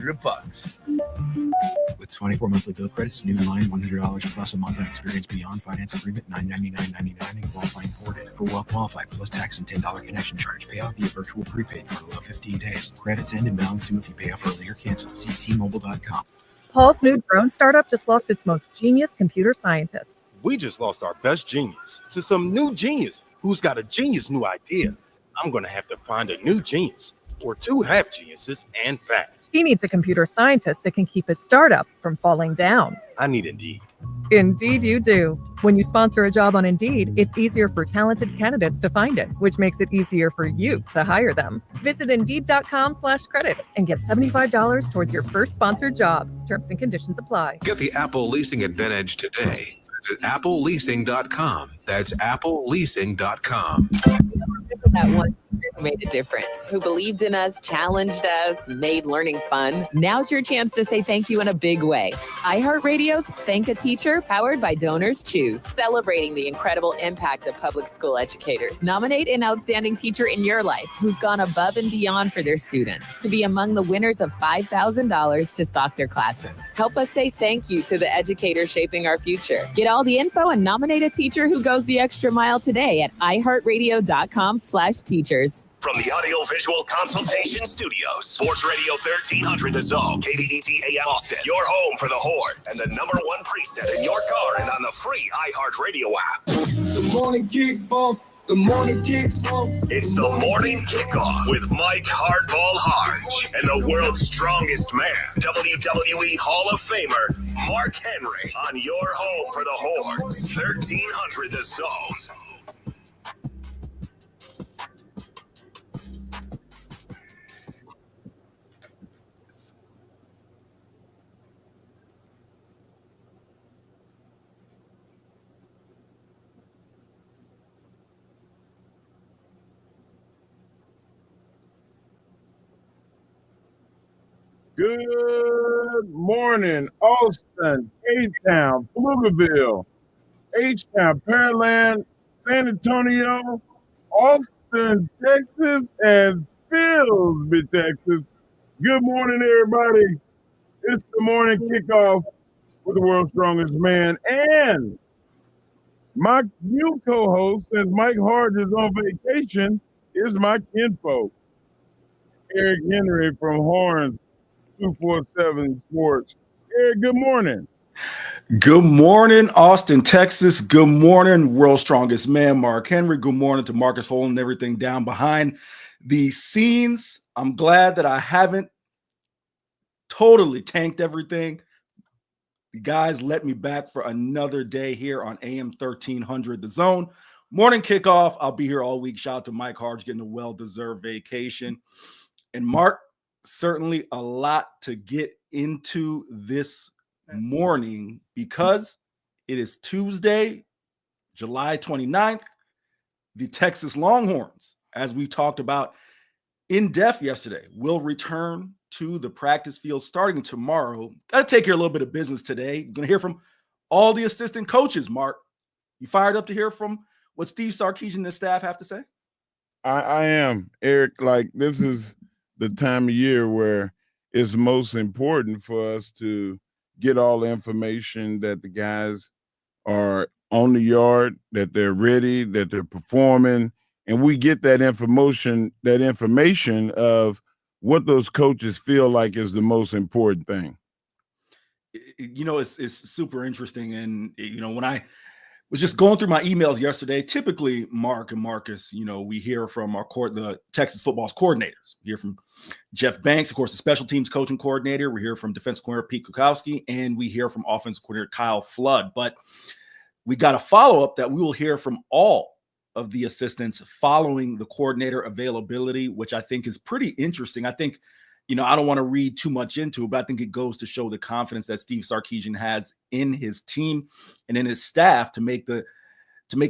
$100. With 24 monthly bill credits, new line $100 plus a month and experience beyond finance agreement $999.99 and qualifying ported. For well qualified plus tax and $10 connection charge. Pay off via virtual prepaid card. Allow 15 days. Credits end and balance due if you pay off early or cancel. See T-Mobile.com. Paul's new drone startup just lost its most genius computer scientist. We just lost our best genius to some new genius who's got a genius new idea. I'm going to have to find a new genius or two half geniuses and fast. He needs a computer scientist that can keep his startup from falling down. I need Indeed. Indeed you do. When you sponsor a job on Indeed, it's easier for talented candidates to find it, which makes it easier for you to hire them. Visit Indeed.com/credit and get $75 towards your first sponsored job. Terms and conditions apply. Get the Apple Leasing Advantage today. Visit AppleLeasing.com. That's AppleLeasing.com. That one who made a difference, who believed in us, challenged us, made learning fun. Now's your chance to say thank you in a big way. iHeartRadio's Thank a Teacher, powered by Donors Choose, celebrating the incredible impact of public school educators. Nominate an outstanding teacher in your life who's gone above and beyond for their students to be among the winners of $5,000 to stock their classroom. Help us say thank you to the educators shaping our future. Get all the info and nominate a teacher who goes the extra mile today at iHeartRadio.com/teachers. From the Audio-Visual Consultation Studios, Sports Radio 1300 The Zone, KVET AM Austin, your home for the Horns, and the #1 preset in your car and on the free iHeartRadio app. The morning kickoff. The morning kickoff. It's the morning kickoff with Mike Hardball Hardge and the world's strongest man, WWE Hall of Famer, Mark Henry, on your home for the Horns, 1300 The Zone. Good morning, Austin, K-Town, Pflugerville, H-Town, Pearland, San Antonio, Austin, Texas, and Silsbee, Texas. Good morning, everybody. It's the morning kickoff with the world's strongest man. And my new co-host, since Mike Hardge is on vacation, is my kinfolk, Eric Henry from Horns 247 Sports. Eric, good morning. Good morning, Austin, Texas. Good morning, world's strongest man, Mark Henry. Good morning to Marcus holding everything down behind the scenes. I'm glad that I haven't totally tanked everything. The guys let me back for another day here on AM 1300 The Zone. Morning kickoff. I'll be here all week. Shout out to Mike Hardge getting a well-deserved vacation. And Mark, certainly a lot to get into this morning because it is Tuesday, July 29th. The Texas Longhorns, as we talked about in depth yesterday, will return to the practice field starting tomorrow. Got to take care of a little bit of business today. Going to hear from all the assistant coaches, Mark. You fired up to hear from what Steve Sarkisian and his staff have to say? I am, Eric. Like, this is the time of year where it's most important for us to get all the information that the guys are on the yard, that they're ready, that they're performing, and we get that information of what those coaches feel like is the most important thing. You know, it's super interesting. And, you know, when I was just going through my emails yesterday, typically Mark and Marcus, you know, we hear from the Texas football's coordinators. We hear from Jeff Banks, of course, the special teams coaching coordinator. We hear from defensive coordinator Pete Kukowski, and we hear from offensive coordinator Kyle Flood. But we got a follow-up that we will hear from all of the assistants following the coordinator availability, which I think is pretty interesting. I think, you know, I don't want to read too much into it, but I think it goes to show the confidence that Steve Sarkisian has in his team and in his staff to make the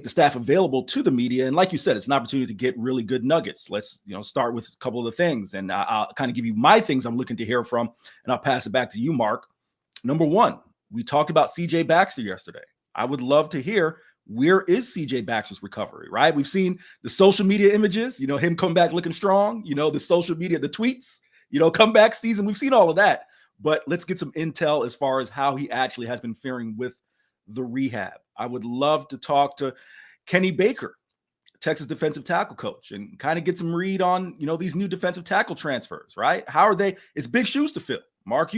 staff available to the media. And like you said, it's an opportunity to get really good nuggets. Let's, you know, start with a couple of the things, and I'll kind of give you my things I'm looking to hear from, and I'll pass it back to you, Mark. Number one, we talked about CJ Baxter yesterday. I would love to hear, where is CJ Baxter's recovery, right? We've seen the social media images, you know, him come back looking strong, you know, the social media, the tweets, comeback season. We've seen all of that, but let's get some intel as far as how he actually has been faring with the rehab. I would love to talk to Kenny Baker, Texas defensive tackle coach, and kind of get some read on, these new defensive tackle transfers, right? How are they? It's big shoes to fill. Mark,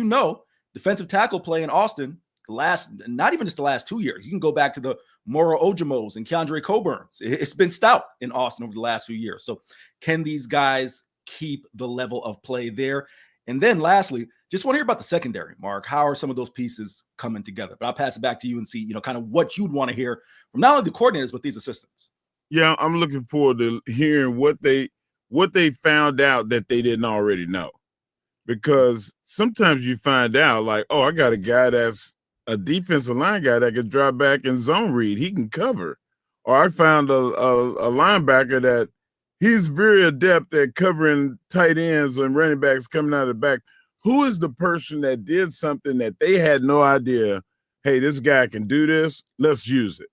defensive tackle play in Austin, not even just the last 2 years. You can go back to the Moro Ojimos and Keandre Coburns. It's been stout in Austin over the last few years. So can these guys keep the level of play there? And then lastly, just want to hear about the secondary, Mark. How are some of those pieces coming together? But I'll pass it back to you and see, kind of what you'd want to hear from not only the coordinators, but these assistants. Yeah, I'm looking forward to hearing what they found out that they didn't already know. Because sometimes you find out like, oh, I got a guy that's a defensive line guy that can drop back and zone read. He can cover. Or I found a linebacker that he's very adept at covering tight ends and running backs coming out of the back. Who is the person that did something that they had no idea, hey, this guy can do this, let's use it?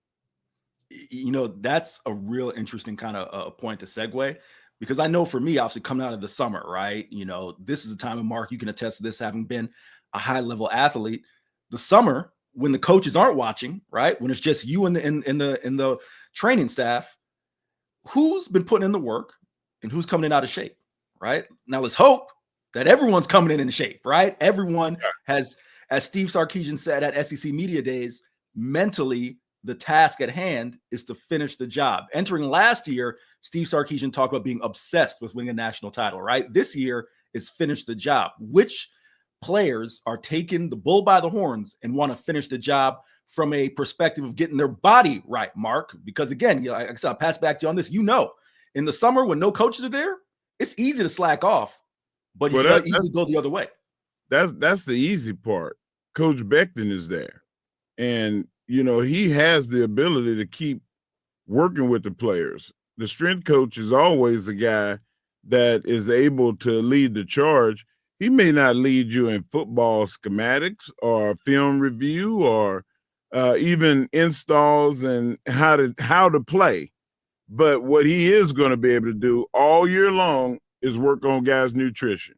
That's a real interesting kind of point to segue, because I know for me, obviously coming out of the summer, right? This is a time, and Mark, you can attest to this, having been a high level athlete. The summer, when the coaches aren't watching, right? When it's just you and the training staff, who's been putting in the work and who's coming in out of shape, right? Now let's hope that everyone's coming in shape, right? Everyone has, as Steve Sarkisian said at SEC Media Days, mentally, the task at hand is to finish the job. Entering last year, Steve Sarkisian talked about being obsessed with winning a national title, right? This year, it's finish the job. Which players are taking the bull by the horns and want to finish the job from a perspective of getting their body right, Mark? Because again, like I said, I'll pass back to you on this. In the summer when no coaches are there, it's easy to slack off, but you can easily go the other way. That's the easy part. Coach Becton is there. And he has the ability to keep working with the players. The strength coach is always a guy that is able to lead the charge. He may not lead you in football schematics or film review or even installs and how to play. But what he is going to be able to do all year long is work on guys' nutrition,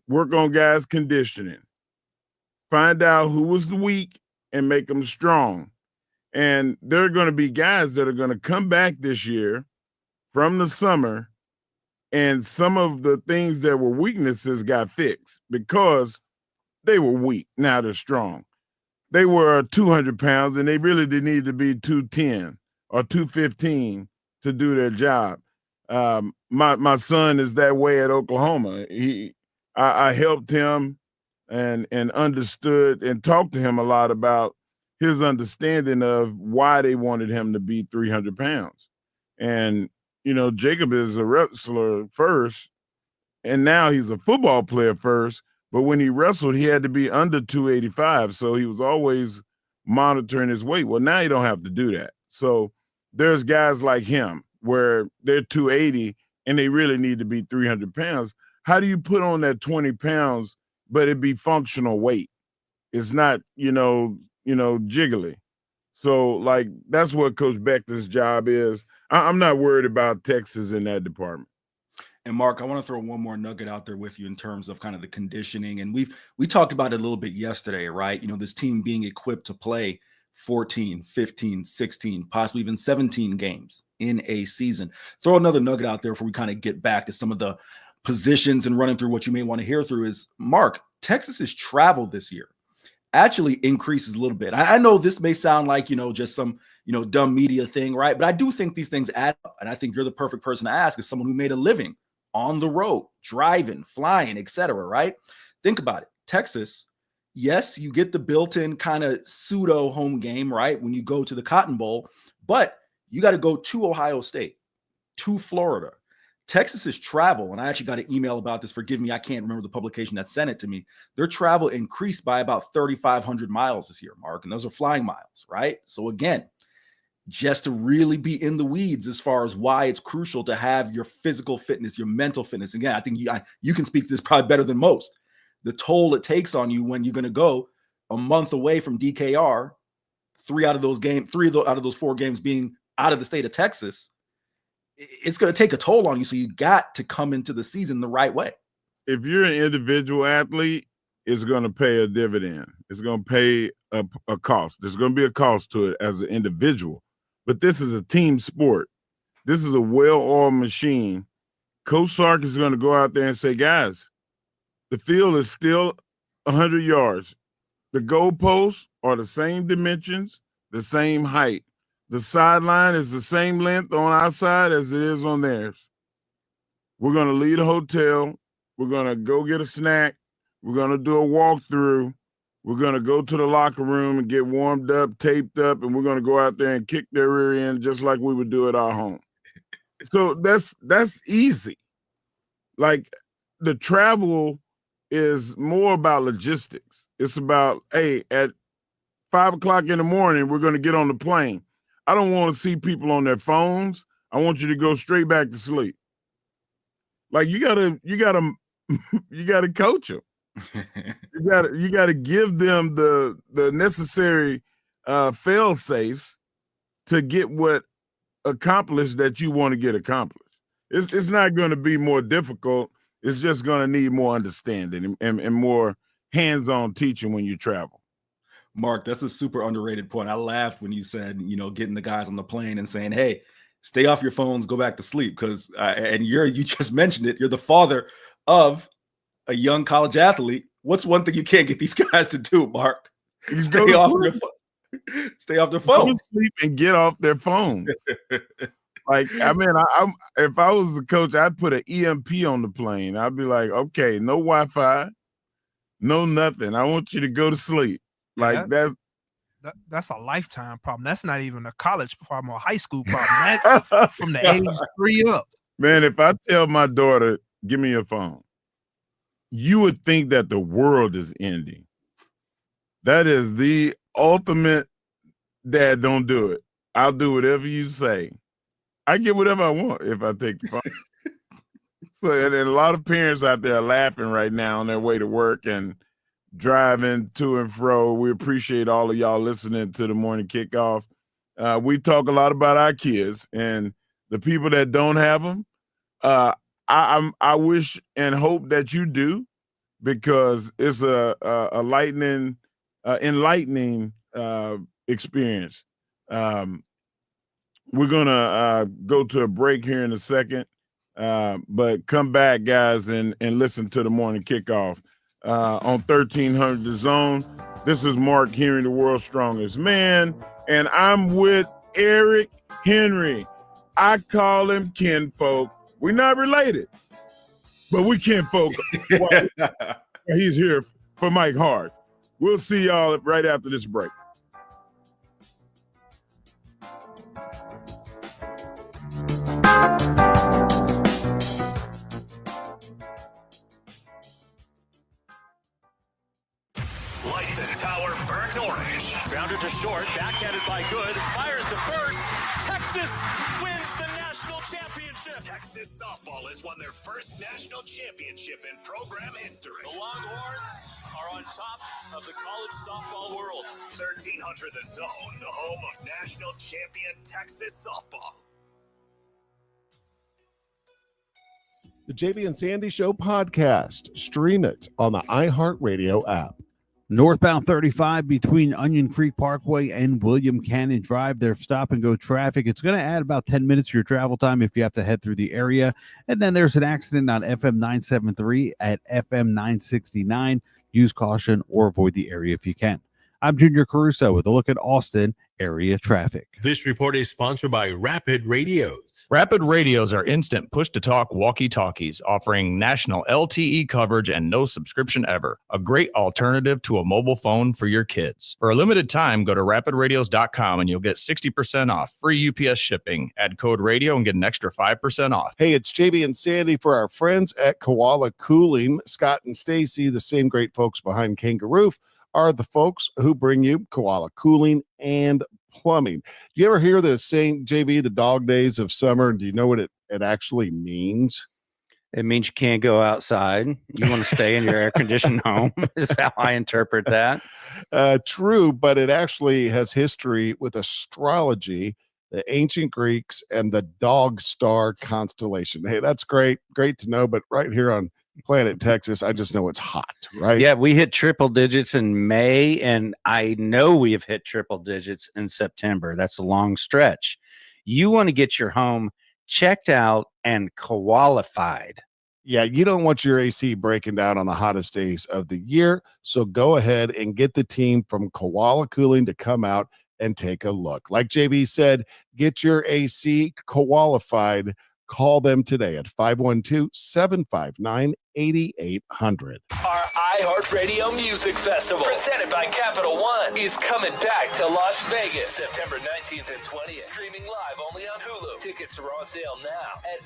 work on guys' conditioning, find out who was weak, and make them strong. And there are going to be guys that are going to come back this year from the summer, and some of the things that were weaknesses got fixed because they were weak. Now they're strong. They were 200 pounds, and they really didn't need to be 210 or 215 to do their job. My son is that way at Oklahoma. I helped him and understood and talked to him a lot about his understanding of why they wanted him to be 300 pounds. And, Jacob is a wrestler first, and now he's a football player first. But when he wrestled, he had to be under 285. So he was always monitoring his weight. Well, now you don't have to do that. So there's guys like him where they're 280 and they really need to be 300 pounds. How do you put on that 20 pounds but it be functional weight? It's not, jiggly. So, like, that's what Coach Becton's job is. I'm not worried about Texas in that department. And Mark, I want to throw one more nugget out there with you in terms of kind of the conditioning. And we talked about it a little bit yesterday, right? This team being equipped to play 14, 15, 16, possibly even 17 games in a season. Throw another nugget out there before we kind of get back to some of the positions and running through what you may want to hear through is, Mark, Texas's travel this year actually increases a little bit. I know this may sound like, just some, dumb media thing, right? But I do think these things add up. And I think you're the perfect person to ask as someone who made a living on the road, driving, flying, etc., right? Think about it. Texas, yes, you get the built-in kind of pseudo home game, right? When you go to the Cotton Bowl, but you got to go to Ohio State, to Florida. Texas's travel, and I actually got an email about this. Forgive me, I can't remember the publication that sent it to me. Their travel increased by about 3,500 miles this year, Mark, and those are flying miles, right? So again, just to really be in the weeds as far as why it's crucial to have your physical fitness, your mental fitness. Again, I think you can speak to this probably better than most. The toll it takes on you when you're going to go a month away from DKR, three out of those 4 games being out of the state of Texas, it's going to take a toll on you. So you got to come into the season the right way. if you're an individual athlete, it's going to pay a dividend. It's going to pay a cost. There's going to be a cost to it as an individual. But this is a team sport. This is a well-oiled machine. Coach Sark is going to go out there and say, guys, the field is still 100 yards. The goalposts are the same dimensions, the same height. The sideline is the same length on our side as it is on theirs. We're going to leave the hotel. We're going to go get a snack. We're going to do a walkthrough. We're going to go to the locker room and get warmed up, taped up, and we're going to go out there and kick their rear end just like we would do at our home. So that's easy. Like, the travel is more about logistics. It's about, hey, at 5 o'clock in the morning, we're going to get on the plane. I don't want to see people on their phones. I want you to go straight back to sleep. Like, you gotta coach them. You gotta give them the necessary fail safes to get what accomplished that you want to get accomplished. It's not going to be more difficult. It's just going to need more understanding and more hands-on teaching when you travel. Mark, that's a super underrated point. I laughed when you said, getting the guys on the plane and saying, hey, stay off your phones, go back to sleep. Because and you just mentioned it. You're the father of a young college athlete. What's one thing you can't get these guys to do, Mark? Stay off their phone. Go to sleep and get off their phones. Like, I mean, if I was a coach, I'd put an EMP on the plane. I'd be like, okay, no Wi-Fi, no nothing. I want you to go to sleep. Like, that's a lifetime problem. That's not even a college problem or high school problem. That's from the age 3 up. Man, if I tell my daughter, give me your phone, you would think that the world is ending. That is the ultimate, Dad, don't do it. I'll do whatever you say. I get whatever I want if I take the phone. So, and a lot of parents out there are laughing right now on their way to work and driving to and fro. We appreciate all of y'all listening to the morning kickoff. We talk a lot about our kids and the people that don't have them. I wish and hope that you do, because it's a enlightening experience. We're gonna go to a break here in a second, but come back, guys, and listen to the morning kickoff on 1300 The Zone. This is Mark Henry, the world's strongest man, and I'm with Eric Henry. I call him kinfolk. We're not related, but we kinfolk. He's here for Mike Hardge. We'll see y'all right after this break. Light the tower burnt orange. Grounded to short, backhanded by Good, fires to first. Texas wins the national championship. Texas softball has won their first national championship in program history. The Longhorns are on top of the college softball world. 1300 The Zone, the home of national champion Texas softball. The JB and Sandy Show podcast. Stream it on the iHeartRadio app. Northbound 35 between Onion Creek Parkway and William Cannon Drive. There's stop and go traffic. It's going to add about 10 minutes to your travel time if you have to head through the area. And then there's an accident on FM 973 at FM 969. Use caution or avoid the area if you can. I'm Junior Caruso with a look at Austin area traffic. This report is sponsored by Rapid Radios. Rapid Radios are instant push-to-talk walkie-talkies offering national LTE coverage and no subscription ever. A great alternative to a mobile phone for your kids. For a limited time, go to rapidradios.com and you'll get 60% off. Free UPS shipping. Add code radio and get an extra 5% off. Hey, it's JB and Sandy for our friends at Koala Cooling. Scott and Stacy, the same great folks behind Kangaroo, are the folks who bring you Koala Cooling and Plumbing. Do you ever hear the saying, JB, the dog days of summer? Do you know what it actually means? It means you can't go outside. You want to stay in your air-conditioned home is how I interpret that. True, but it actually has history with astrology, the ancient Greeks, and the dog star constellation. Hey, that's great to know. But right here on Planet Texas. I just know it's hot, right? Yeah, we hit triple digits in May, and I know we have hit triple digits in September. That's a long stretch. You want to get your home checked out and qualified. Yeah, you don't want your AC breaking down on the hottest days of the year. So go ahead and get the team from Koala Cooling to come out and take a look. Like JB said, get your AC qualified. Call them today at 512-759-8800. Our iHeartRadio Music Festival, presented by Capital One, is coming back to Las Vegas September 19th and 20th. Streaming live only on Hulu. Tickets are on sale now at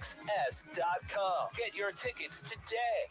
AXS.com. Get your tickets today.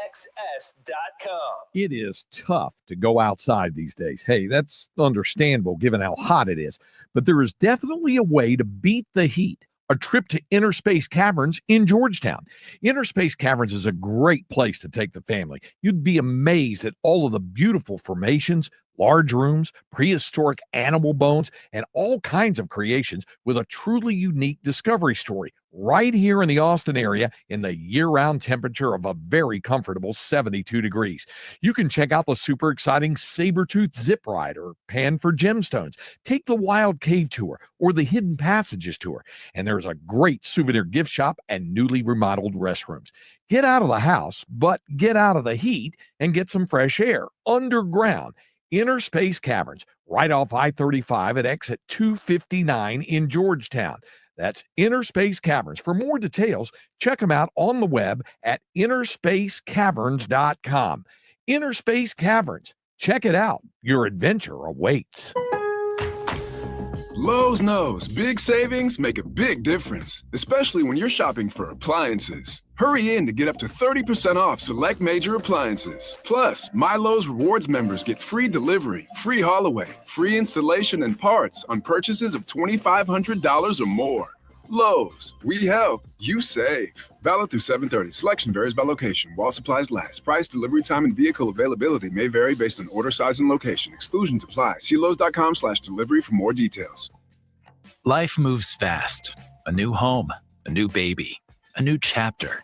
AXS.com. It is tough to go outside these days. Hey, that's understandable given how hot it is. But there is definitely a way to beat the heat. A trip to Inner Space Caverns in Georgetown. Inner Space Caverns is a great place to take the family. You'd be amazed at all of the beautiful formations, large rooms, prehistoric animal bones, and all kinds of creations with a truly unique discovery story right here in the Austin area in the year-round temperature of a very comfortable 72 degrees. You can check out the super exciting Sabertooth Zip Ride or Pan for Gemstones. Take the Wild Cave Tour or the Hidden Passages Tour. And there's a great souvenir gift shop and newly remodeled restrooms. Get out of the house, but get out of the heat and get some fresh air underground. Inner Space Caverns, right off I-35 at exit 259 in Georgetown. That's Inner Space Caverns. For more details, check them out on the web at innerspacecaverns.com. Inner Space Caverns. Check it out. Your adventure awaits. Lowe's knows big savings make a big difference, especially when you're shopping for appliances. Hurry in to get up to 30% off select major appliances. Plus, My Lowe's Rewards members get free delivery, free haul away, free installation and parts on purchases of $2,500 or more. Lowe's, we help, you save. Valid through 7/30. Selection varies by location. While supplies last. Price, delivery time, and vehicle availability may vary based on order size and location. Exclusions apply. See Lowe's.com/delivery for more details. Life moves fast. A new home, a new baby, a new chapter.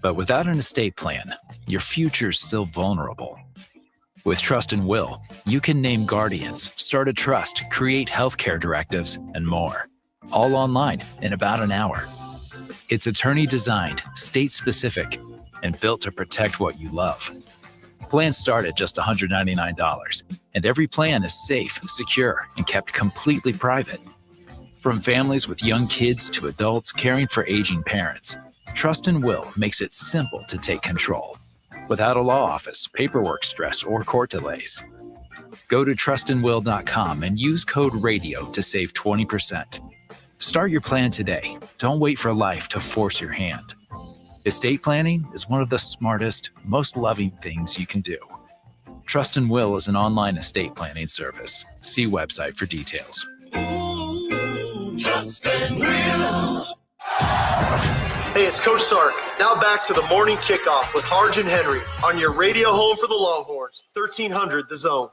But without an estate plan, your future's still vulnerable. With Trust and Will, you can name guardians, start a trust, create healthcare directives, and more. All online in about an hour. It's attorney designed, state specific, and built to protect what you love. Plans start at just $199, and every plan is safe, secure, and kept completely private. From families with young kids to adults caring for aging parents, Trust and Will makes it simple to take control, without a law office, paperwork stress, or court delays. Go to trustandwill.com and use code RADIO to save 20%. Start your plan today. Don't wait for life to force your hand. Estate planning is one of the smartest, most loving things you can do. Trust and Will is an online estate planning service. See website for details. Trust and Will. Hey, it's Coach Sark. Now back to the morning kickoff with Hardge and Henry on your radio home for the Longhorns, 1300 The Zone.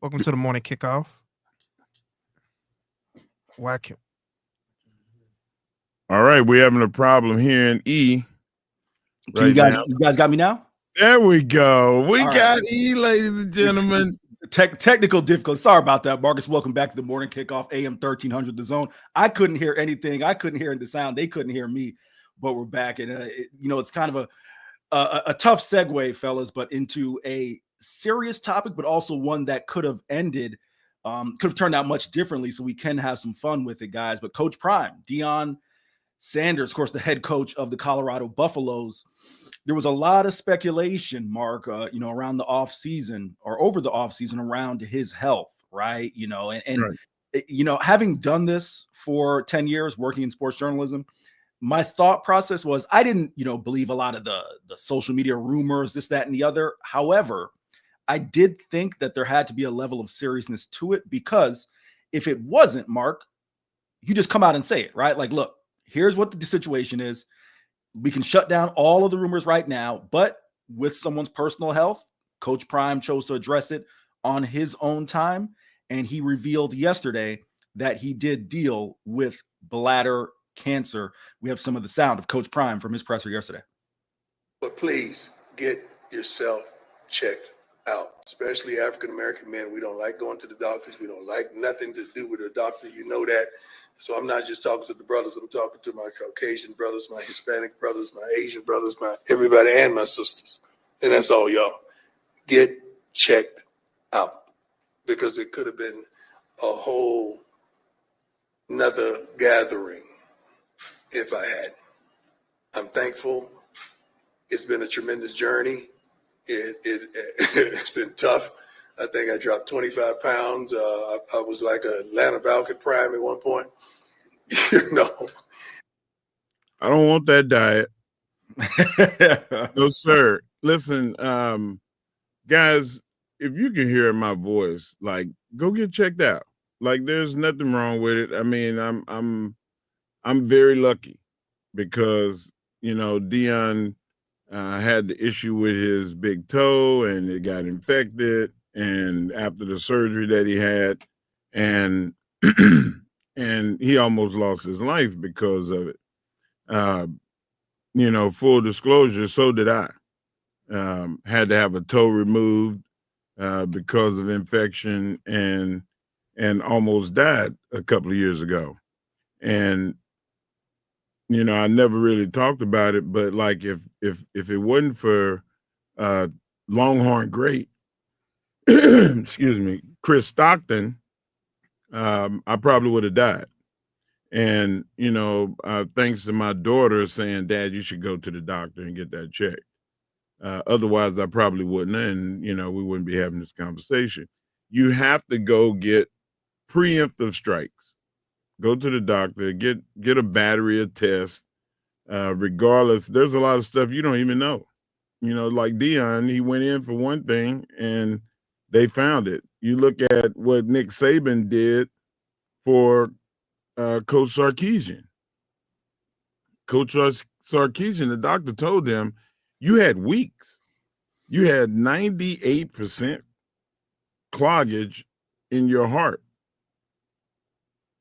Welcome to the morning kickoff. Why can't... All right, we're having a problem here in E. You guys got me now? There we go. We All got right. E, ladies and gentlemen. Technical difficulty. Sorry about that, Marcus. Welcome back to the morning kickoff, AM 1300 The Zone. I couldn't hear anything. I couldn't hear the sound. They couldn't hear me, but we're back. And, it's kind of a tough segue, fellas, but into a serious topic, but also one that could have ended, could have turned out much differently. So we can have some fun with it, guys. But Coach Prime, Deion Sanders, of course, the head coach of the Colorado Buffaloes. There was a lot of speculation, Mark, around the offseason or over the offseason around his health, right? And having done this for 10 years, working in sports journalism, my thought process was I didn't, believe a lot of the social media rumors, this, that, and the other. However, I did think that there had to be a level of seriousness to it, because if it wasn't, Mark, you just come out and say it, right? Like, look, here's what the situation is. We can shut down all of the rumors right now, but with someone's personal health, Coach Prime chose to address it on his own time. And he revealed yesterday that he did deal with bladder cancer. We have some of the sound of Coach Prime from his presser yesterday. But please get yourself checked out, especially African-American men. We don't like going to the doctors. We don't like nothing to do with a doctor. You know that. So I'm not just talking to the brothers. I'm talking to my Caucasian brothers, my Hispanic brothers, my Asian brothers, my everybody, and my sisters. And that's all, y'all. Get checked out, because it could have been a whole another gathering if I had. I'm thankful. It's been a tremendous journey. It's been tough. I think I dropped 25 pounds. I was like a Atlanta Falcon Prime at one point. I don't want that diet. No, sir. Listen, guys, if you can hear my voice, like, go get checked out. Like, there's nothing wrong with it. I mean, I'm very lucky because, Dion had the issue with his big toe and it got infected. And after the surgery that he had, and and he almost lost his life because of it. Full disclosure, so did I. Had to have a toe removed because of infection and almost died a couple of years ago. And I never really talked about it, but like if it wasn't for Longhorn great, excuse me, Chris Stockton, I probably would have died. And, thanks to my daughter saying, Dad, you should go to the doctor and get that checked. Otherwise, I probably wouldn't. And, we wouldn't be having this conversation. You have to go get preemptive strikes. Go to the doctor, get a battery of tests. Regardless, there's a lot of stuff you don't even know. Like Dion, he went in for one thing and they found it. You look at what Nick Saban did for Coach Sarkisian. Coach Sarkisian, the doctor told him, you had weeks. You had 98% cloggage in your heart.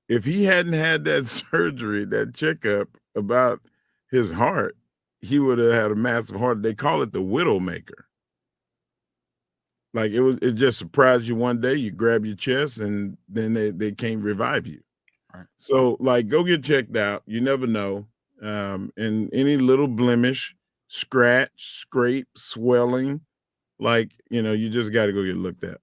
If he hadn't had that surgery, that checkup about his heart, he would have had a massive heart. They call it the widowmaker. Like it just surprised you one day, you grab your chest and then they can't revive you. Right. So like, go get checked out. You never know. And any little blemish, scratch, scrape, swelling, like, you just got to go get looked at.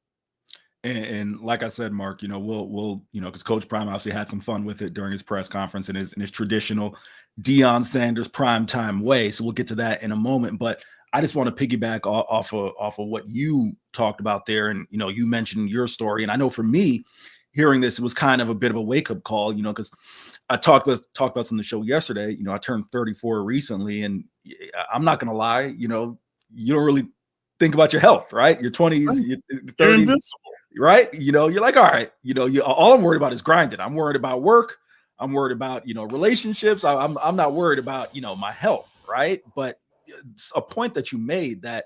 And like I said, Mark, we'll because Coach Prime obviously had some fun with it during his press conference in his traditional Deion Sanders primetime way. So we'll get to that in a moment. But I just want to piggyback off of what you talked about there. And, you mentioned your story. And I know for me, hearing this, it was kind of a bit of a wake-up call, because I talked about some of the show yesterday. I turned 34 recently, and I'm not going to lie, you don't really think about your health, right? Your 20s, your 30s, right? You're like, all right, all I'm worried about is grinding. I'm worried about work. I'm worried about, relationships. I'm not worried about, my health, right? But a point that you made that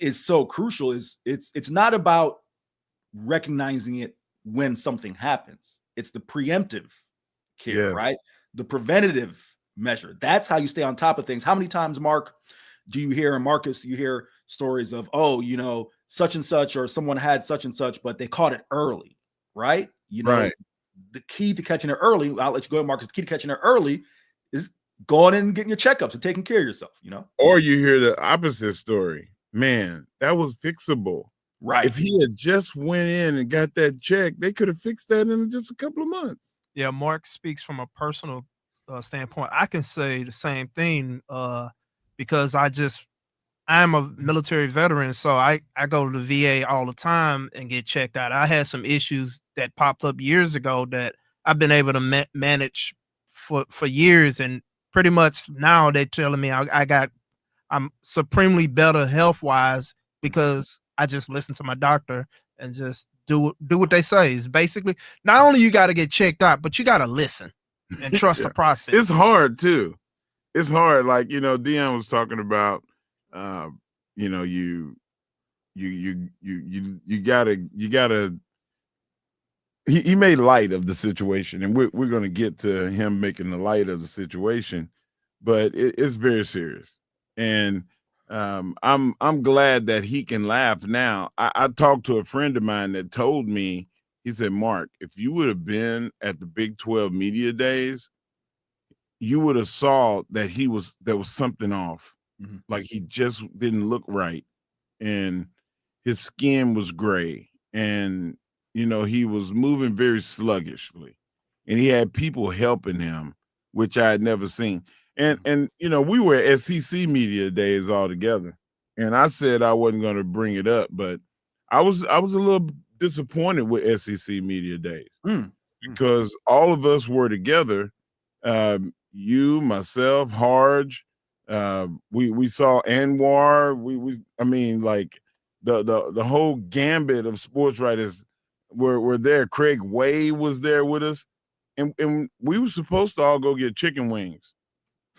is so crucial is it's not about recognizing it when something happens. It's the preemptive care, yes, right? The preventative measure. That's how you stay on top of things. How many times, Mark, do you hear, and Marcus, you hear stories of, such and such, or someone had such and such, but they caught it early, right? Right. The key to catching it early, I'll let you go ahead, Marcus, the key to catching it early is going in and getting your checkups and taking care of yourself, Or you hear the opposite story. Man, that was fixable. Right. If he had just went in and got that check, they could have fixed that in just a couple of months. Yeah, Mark speaks from a personal standpoint. I can say the same thing because I'm a military veteran, so I go to the VA all the time and get checked out. I had some issues that popped up years ago that I've been able to manage for years, and pretty much now they're telling me I'm supremely better health wise because I just listen to my doctor and just do what they say. Is basically not only you got to get checked out, but you got to listen and trust the process. It's hard too. It's hard. Like, Dion was talking about, you gotta. He made light of the situation, and we're going to get to him making the light of the situation, but it's very serious. And I'm glad that he can laugh now. I talked to a friend of mine that told me, he said, Mark, if you would have been at the Big 12 media days, you would have saw that there was something off. Mm-hmm. Like he just didn't look right. And his skin was gray. And, he was moving very sluggishly. And he had people helping him, which I had never seen. And we were at SEC media days all together. And I said I wasn't going to bring it up, but I was a little disappointed with SEC media days because all of us were together. You, myself, Hardge, we saw Anwar. I mean, like the whole gambit of sports writers were there. Craig Way was there with us, and we were supposed to all go get chicken wings,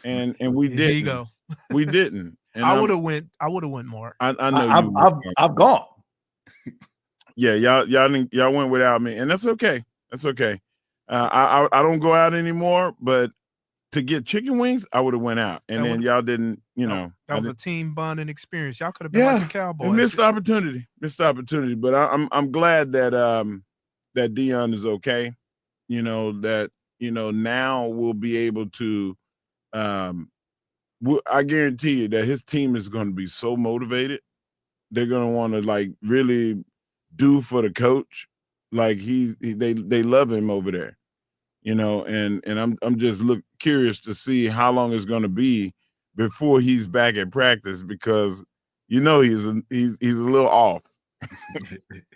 and we didn't. Here you go. We didn't. And I would have went more. I know I've gone. Yeah, y'all went without me, and that's okay. That's okay. I don't go out anymore, but to get chicken wings, I would have went out, and then y'all didn't. That was a team bonding experience. Y'all could have been like the Cowboys. Missed opportunity. But I'm glad that that Dion is okay. That now we'll be able to. I guarantee you that his team is going to be so motivated. They're going to want to really do for the coach. Like they love him over there, and I'm just curious to see how long it's going to be before he's back at practice, because he's a little off.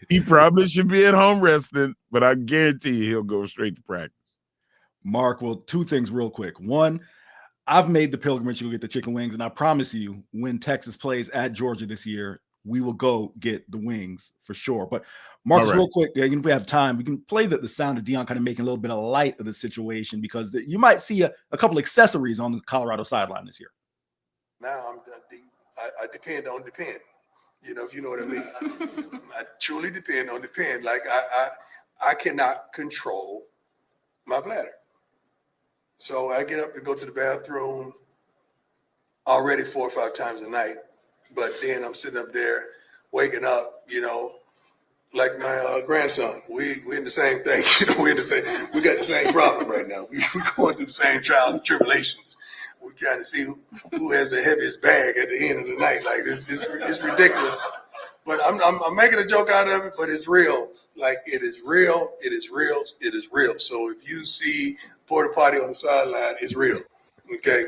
He probably should be at home resting, but I guarantee you he'll go straight to practice. Mark, well, two things real quick. One, I've made the pilgrimage to go get the chicken wings, and I promise you, when Texas plays at Georgia this year, we will go get the wings for sure. But Marcus, real quick, if we have time, we can play the sound of Dion kind of making a little bit of light of the situation, because you might see a couple accessories on the Colorado sideline this year. Now I depend on depend. If you know what I mean. I truly depend on depend. Like I cannot control my bladder. So I get up and go to the bathroom already 4 or 5 times a night. But then I'm sitting up there waking up, like my grandson. We in the same thing. We got the same problem right now. We going through the same trials and tribulations. We're trying to see who has the heaviest bag at the end of the night. Like it's ridiculous. But I'm making a joke out of it, but it's real. Like it is real. It is real. It is real. So if you see porta potty on the sideline, it's real. Okay.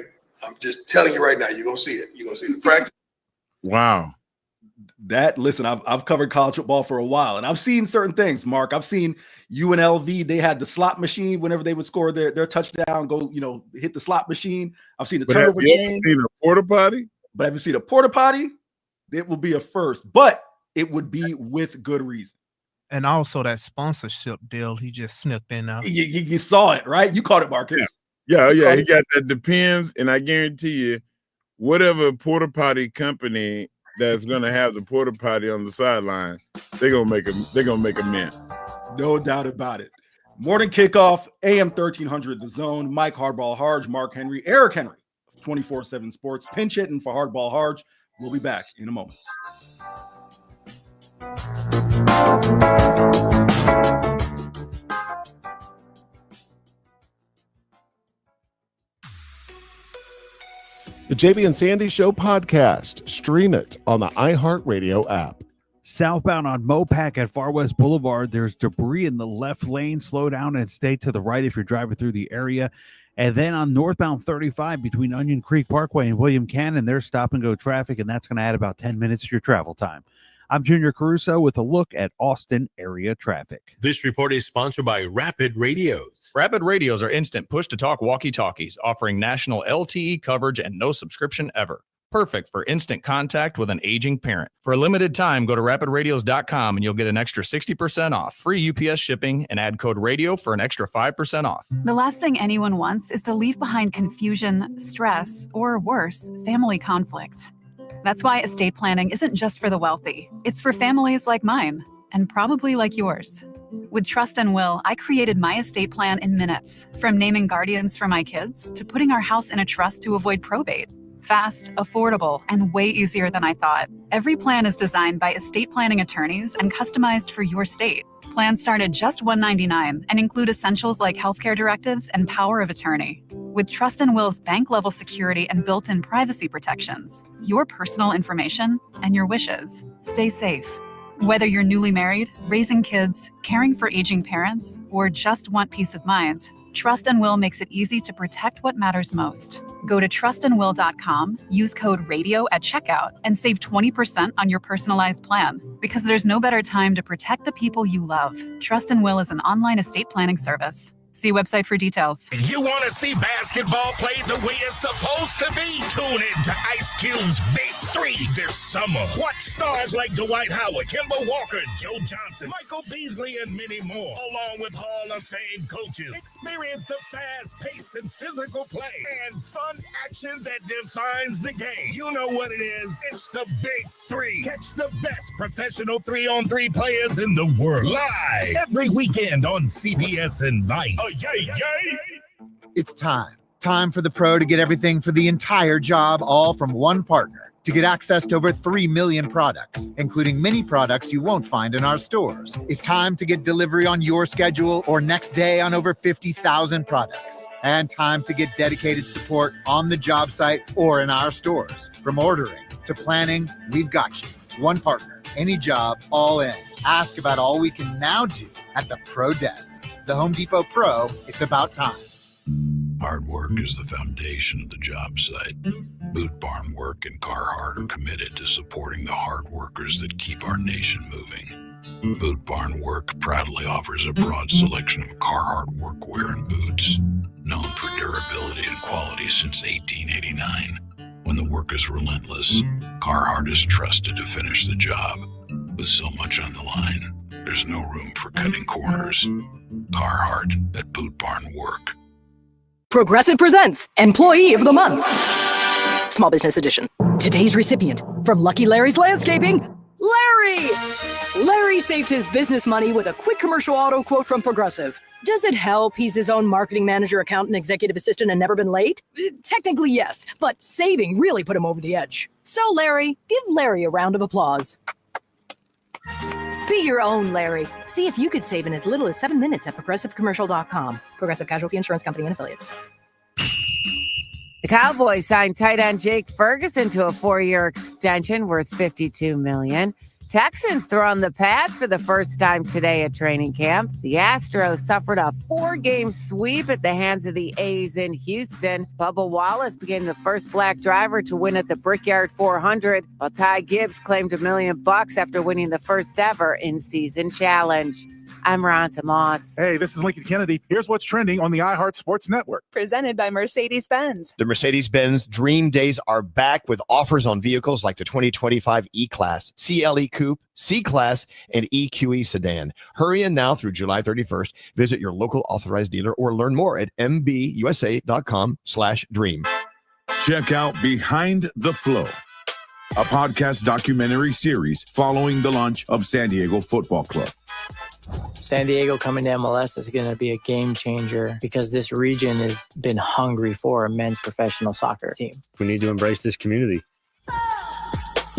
I'm just telling you right now, you're gonna see it. You're gonna see the practice. Wow. Listen, I've covered college football for a while, and I've seen certain things, Mark. I've seen UNLV, they had the slot machine whenever they would score their touchdown, go, hit the slot machine. I've seen the turnover chain. Have you seen a porta potty? But have you seen a porta potty? It will be a first, but it would be with good reason. And also that sponsorship deal he just snipped in now. You saw it, right? You caught it, Marcus. Yeah. He got that depends, and I guarantee you, whatever porta potty company that's gonna have the porta potty on the sideline, they're gonna make a mint. No doubt about it. Morning Kickoff, AM 1300, The Zone. Mike Hardball Hardge, Mark Henry, Eric Henry, 24/7 Sports, pinch hitting for Hardball Hardge. We'll be back in a moment. The JB and Sandy Show podcast. Stream it on the iHeartRadio app. Southbound on Mopac at Far West Boulevard, there's debris in the left lane. Slow down and stay to the right if you're driving through the area. And then on northbound 35 between Onion Creek Parkway and William Cannon, there's stop and go traffic, and that's going to add about 10 minutes to your travel time. I'm Junior Caruso with a look at Austin area traffic. This report is sponsored by Rapid Radios. Rapid Radios are instant push-to-talk walkie-talkies offering national LTE coverage and no subscription ever. Perfect for instant contact with an aging parent. For a limited time, go to rapidradios.com and you'll get an extra 60% off, free UPS shipping, and add code radio for an extra 5% off. The last thing anyone wants is to leave behind confusion, stress, or worse, family conflict. That's why estate planning isn't just for the wealthy. It's for families like mine, and probably like yours. With Trust and Will, I created my estate plan in minutes, from naming guardians for my kids to putting our house in a trust to avoid probate. Fast, affordable, and way easier than I thought. Every plan is designed by estate planning attorneys and customized for your state. Plans start at just $199 and include essentials like healthcare directives and power of attorney. With Trust and Will's bank-level security and built-in privacy protections, your personal information and your wishes stay safe. Whether you're newly married, raising kids, caring for aging parents, or just want peace of mind, Trust and Will makes it easy to protect what matters most. Go to trustandwill.com, use code RADIO at checkout, and save 20% on your personalized plan. Because there's no better time to protect the people you love. Trust and Will is an online estate planning service. See website for details. You want to see basketball played the way it's supposed to be? Tune in to Ice Cube's Big Three this summer. Watch stars like Dwight Howard, Kemba Walker, Joe Johnson, Michael Beasley, and many more, along with Hall of Fame coaches. Experience the fast pace and physical play and fun action that defines the game. You know what it is. It's the Big Three. Catch the best professional 3-on-3 players in the world live every weekend on CBS and Vice. It's time for the pro to get everything for the entire job, all from one partner. To get access to over 3 million products, including many products you won't find in our stores. It's time to get delivery on your schedule or next day on over 50,000 products. And time to get dedicated support on the job site or in our stores. From ordering to planning, we've got you. One partner, any job, all in. Ask about all we can now do at the Pro Desk. The Home Depot Pro, it's about time. Hard work is the foundation of the job site. Boot Barn Work and Carhartt are committed to supporting the hard workers that keep our nation moving. Boot Barn Work proudly offers a broad selection of Carhartt workwear and boots, known for durability and quality since 1889. When the work is relentless, Carhartt is trusted to finish the job. With so much on the line, there's no room for cutting corners. Carhartt at Boot Barn Work. Progressive presents Employee of the Month. Small Business Edition. Today's recipient from Lucky Larry's Landscaping, Larry! Larry saved his business money with a quick commercial auto quote from Progressive. Does it help he's his own marketing manager, accountant, executive assistant, and never been late? Technically, yes, but saving really put him over the edge. So, Larry, give Larry a round of applause. Be your own Larry. See if you could save in as little as 7 minutes at progressivecommercial.com. Progressive Casualty Insurance Company and Affiliates. The Cowboys signed tight end Jake Ferguson to a 4-year extension worth $52 million. Texans throw on the pads for the first time today at training camp. The Astros suffered a 4-game sweep at the hands of the A's in Houston. Bubba Wallace became the first black driver to win at the Brickyard 400, while Ty Gibbs claimed $1 million after winning the first ever in-season challenge. I'm Ronta Moss. Hey, this is Lincoln Kennedy. Here's what's trending on the iHeart Sports Network. Presented by Mercedes-Benz. The Mercedes-Benz Dream Days are back with offers on vehicles like the 2025 E-Class, CLE Coupe, C-Class, and EQE Sedan. Hurry in now through July 31st. Visit your local authorized dealer or learn more at mbusa.com/dream. Check out Behind the Flow, a podcast documentary series following the launch of San Diego Football Club. San Diego coming to MLS is going to be a game changer because this region has been hungry for a men's professional soccer team. We need to embrace this community.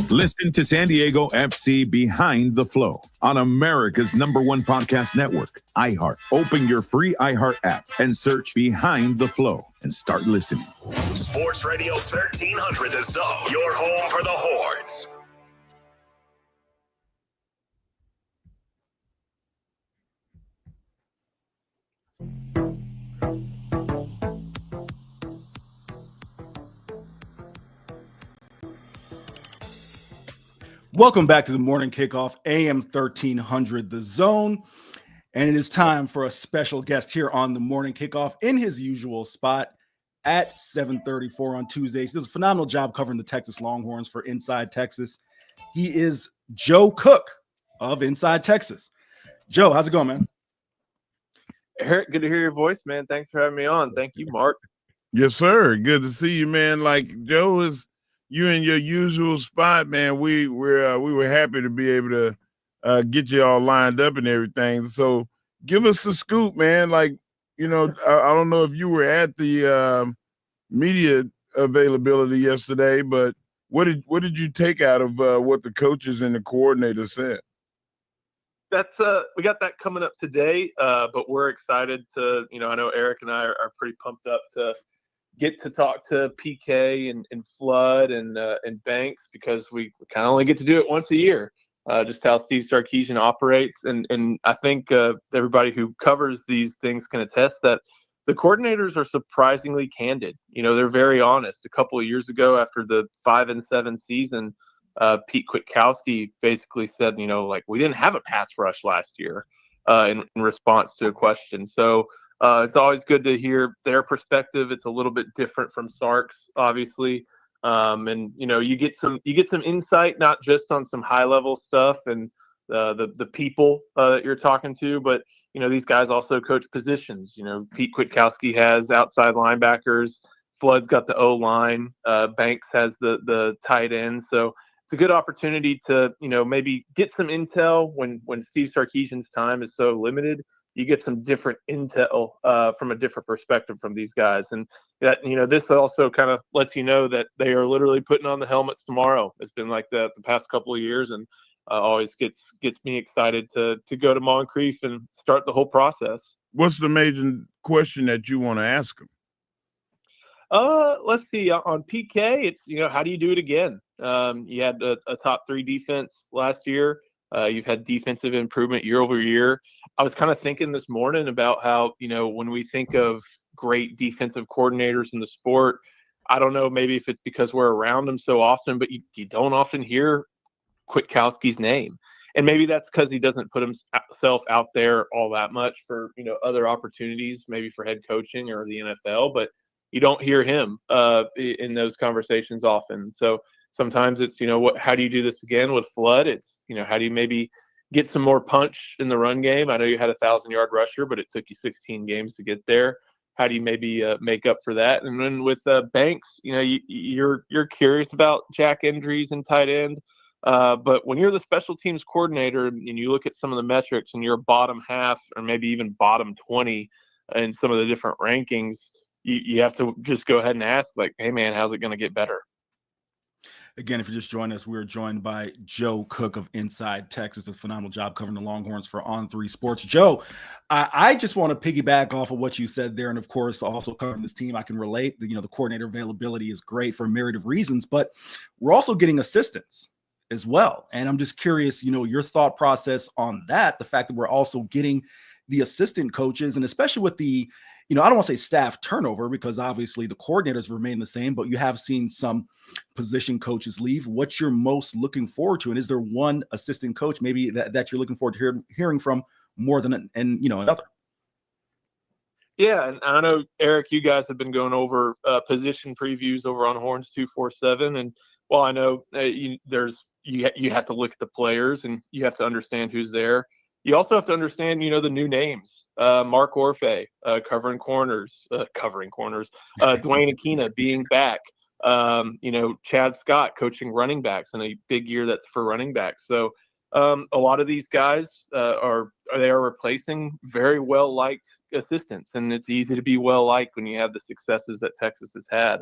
Listen to San Diego FC Behind the Flow on America's #1 podcast network, iHeart. Open your free iHeart app and search Behind the Flow and start listening. Sports Radio 1300 The Zone, your home for the Horns. Welcome back to the morning kickoff, AM 1300, The Zone. And it is time for a special guest here on the morning kickoff in his usual spot at 7:34 on Tuesdays. He does a phenomenal job covering the Texas Longhorns for Inside Texas. He is Joe Cook of Inside Texas. Joe, how's it going, man? Eric, good to hear your voice, man. Thanks for having me on. Thank you, Mark. Yes, sir. Good to see you, man. Like Joe is you in your usual spot, man. We were happy to be able to get you all lined up and everything. So give us the scoop, man. Like, you know, I don't know if you were at the media availability yesterday, but what did you take out of what the coaches and the coordinators said? That's we got that coming up today, but we're excited to, you know, I know Eric and I are pretty pumped up to get to talk to PK and Flood and Banks, because we kind of only get to do it once a year, just how Steve Sarkisian operates. And I think everybody who covers these things can attest that the coordinators are surprisingly candid. You know, they're very honest. A couple of years ago, after the 5-7 season, Pete Kwiatkowski basically said, you know, like, we didn't have a pass rush last year in response to a question. So it's always good to hear their perspective. It's a little bit different from Sark's, obviously. And, you know, you get some insight, not just on some high level stuff and the people that you're talking to, but, you know, these guys also coach positions. You know, Pete Kwiatkowski has outside linebackers. Flood's got the O-line. Banks has the tight end. So it's a good opportunity to, you know, maybe get some intel when Steve Sarkisian's time is so limited. You get some different intel from a different perspective from these guys. And that, you know, this also kind of lets you know that they are literally putting on the helmets tomorrow. It's been like that the past couple of years, and always gets me excited to go to Moncrief and start the whole process. What's the major question that you want to ask them? Let's see. On PK, it's, you know, how do you do it again? You had a top 3 defense last year. You've had defensive improvement year over year. I was kind of thinking this morning about how, you know, when we think of great defensive coordinators in the sport, I don't know, maybe if it's because we're around them so often, but you don't often hear Kwiatkowski's name. And maybe that's because he doesn't put himself out there all that much for, you know, other opportunities, maybe for head coaching or the NFL, but you don't hear him in those conversations often. So sometimes it's, you know, how do you do this again with Flood? It's, you know, how do you maybe get some more punch in the run game? I know you had a 1,000-yard rusher, but it took you 16 games to get there. How do you maybe make up for that? And then with Banks, you know, you're curious about Jack injuries and tight end. But when you're the special teams coordinator and you look at some of the metrics and you're bottom half or maybe even bottom 20 in some of the different rankings, you have to just go ahead and ask, like, hey, man, how's it going to get better? Again, if you're just joining us, we're joined by Joe Cook of Inside Texas. A phenomenal job covering the Longhorns for On3 Sports. Joe, I just want to piggyback off of what you said there. And of course, also covering this team, I can relate. You know, the coordinator availability is great for a myriad of reasons, but we're also getting assistants as well. And I'm just curious, you know, your thought process on that, the fact that we're also getting the assistant coaches, and especially with the, you know, I don't want to say staff turnover, because obviously the coordinators remain the same, but you have seen some position coaches leave. What you're most looking forward to, and is there one assistant coach maybe that you're looking forward to hearing from more than another? Yeah, and I know, Eric, you guys have been going over position previews over on Horns 247, and while I know you have to look at the players and you have to understand who's there, you also have to understand, you know, the new names. Mark Orfe, covering corners. Dwayne Akina being back. You know, Chad Scott coaching running backs in a big year that's for running backs. So a lot of these guys are replacing very well liked assistants, and it's easy to be well liked when you have the successes that Texas has had.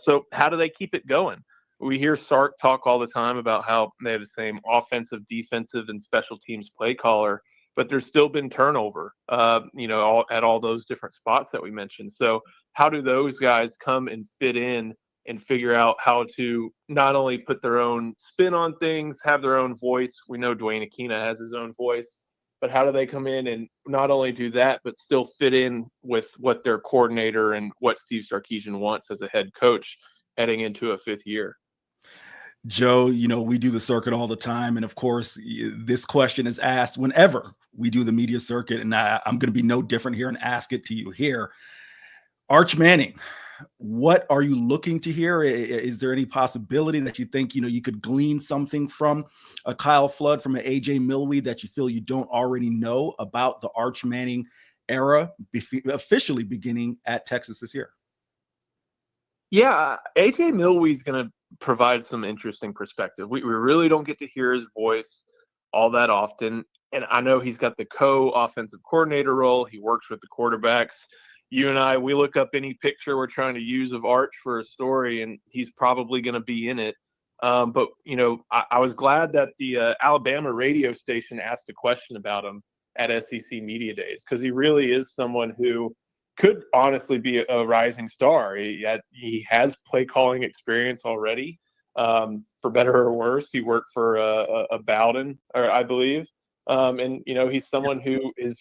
So how do they keep it going? We hear Sark talk all the time about how they have the same offensive, defensive, and special teams play caller, but there's still been turnover, you know, at all those different spots that we mentioned. So how do those guys come and fit in and figure out how to not only put their own spin on things, have their own voice? We know Dwayne Akina has his own voice, but how do they come in and not only do that, but still fit in with what their coordinator and what Steve Sarkisian wants as a head coach heading into a 5th year? Joe, we do the circuit all the time. And of course, this question is asked whenever we do the media circuit. And I'm going to be no different here and ask it to you here. Arch Manning, what are you looking to hear? Is there any possibility that you think, you could glean something from a Kyle Flood, from an AJ Milwee that you feel you don't already know about the Arch Manning era officially beginning at Texas this year? Yeah, AJ Milwee is going to provide some interesting perspective. We really don't get to hear his voice all that often. And I know he's got the co-offensive coordinator role. He works with the quarterbacks. You and I, we look up any picture we're trying to use of Arch for a story, and he's probably going to be in it. But, I was glad that the Alabama radio station asked a question about him at SEC Media Days, because he really is someone who could honestly be a rising star. He has play calling experience already, for better or worse. He worked for a Bowden, or I believe. And, he's someone who is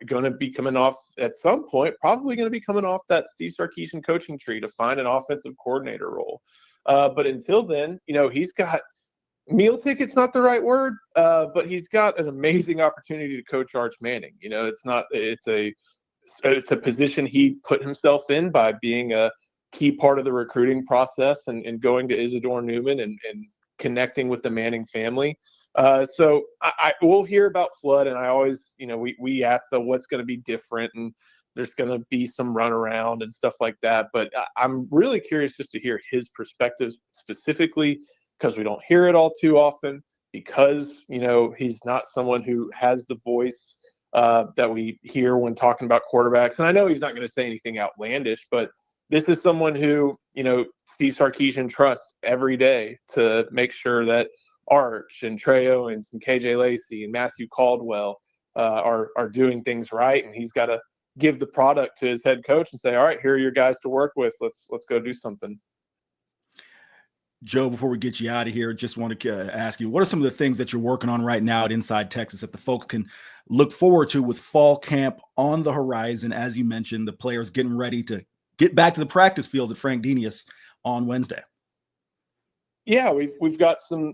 going to be coming off at some point, probably going to be coming off that Steve Sarkisian coaching tree to find an offensive coordinator role. But until then, he's got meal tickets, not the right word, but he's got an amazing opportunity to coach Arch Manning. It's a position he put himself in by being a key part of the recruiting process and going to Isidore Newman and connecting with the Manning family. So I will hear about Flood, and I always, we ask what's going to be different, and there's going to be some runaround and stuff like that. But I'm really curious just to hear his perspectives specifically, because we don't hear it all too often, because, he's not someone who has the voice that we hear when talking about quarterbacks. And I know he's not going to say anything outlandish, but this is someone who, Steve Sarkisian trusts every day to make sure that Arch and Trey Owens and KJ Lacey and Matthew Caldwell are doing things right. And he's got to give the product to his head coach and say, all right, here are your guys to work with. Let's go do something. Joe, before we get you out of here, just want to ask you, what are some of the things that you're working on right now at Inside Texas that the folks can look forward to with fall camp on the horizon? As you mentioned, the players getting ready to get back to the practice field at Frank Denius on Wednesday. Yeah, we've got some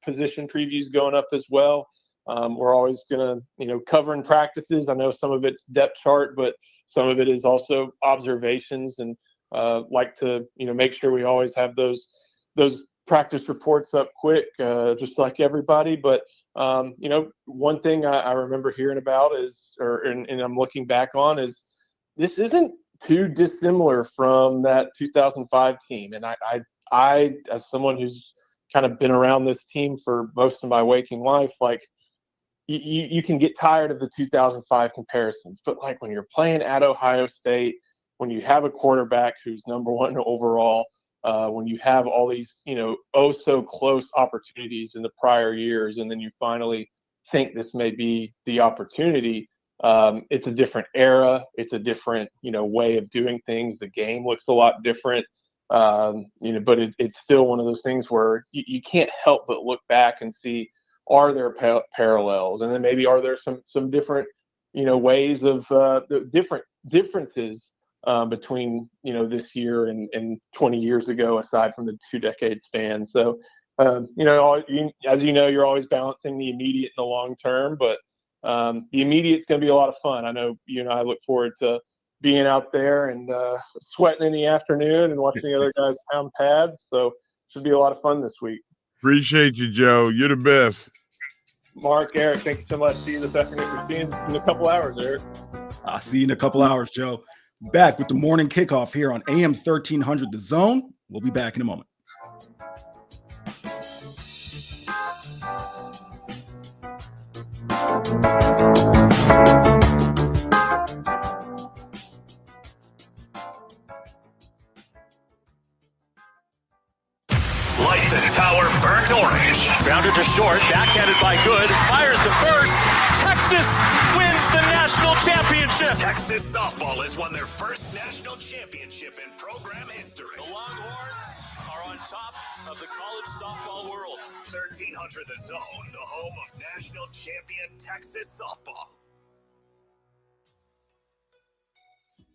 position previews going up as well. We're always going to, covering practices. I know some of it's depth chart, but some of it is also observations, and like to, make sure we always have those practice reports up quick, just like everybody. But, one thing I remember hearing about and I'm looking back on, is this isn't too dissimilar from that 2005 team. And I, as someone who's kind of been around this team for most of my waking life, like you can get tired of the 2005 comparisons, but like when you're playing at Ohio State, when you have a quarterback who's number one overall, when you have all these, so close opportunities in the prior years, and then you finally think this may be the opportunity. It's a different era. It's a different, way of doing things. The game looks a lot different. But it's still one of those things where you can't help but look back and see, are there parallels? And then maybe are there some different, ways of the differences between, this year and 20 years ago, aside from the 2-decade span. So, as you're always balancing the immediate and the long term, but the immediate is going to be a lot of fun. I know you and I look forward to being out there and sweating in the afternoon and watching the other guys pound pads. So it should be a lot of fun this week. Appreciate you, Joe. You're the best. Mark, Eric, thank you so much. See you this afternoon. For seeing you in a couple hours, Eric. I'll see you in a couple hours, Joe. Back with the morning kickoff here on AM 1300 The Zone. We'll be back in a moment. Light the tower burnt orange. Grounded to short, backhanded by Good, fires to first. Texas wins the national championship. Texas softball has won their first national championship in program history. The Longhorns are on top of the college softball world. 1300 The Zone, the home of national champion Texas softball.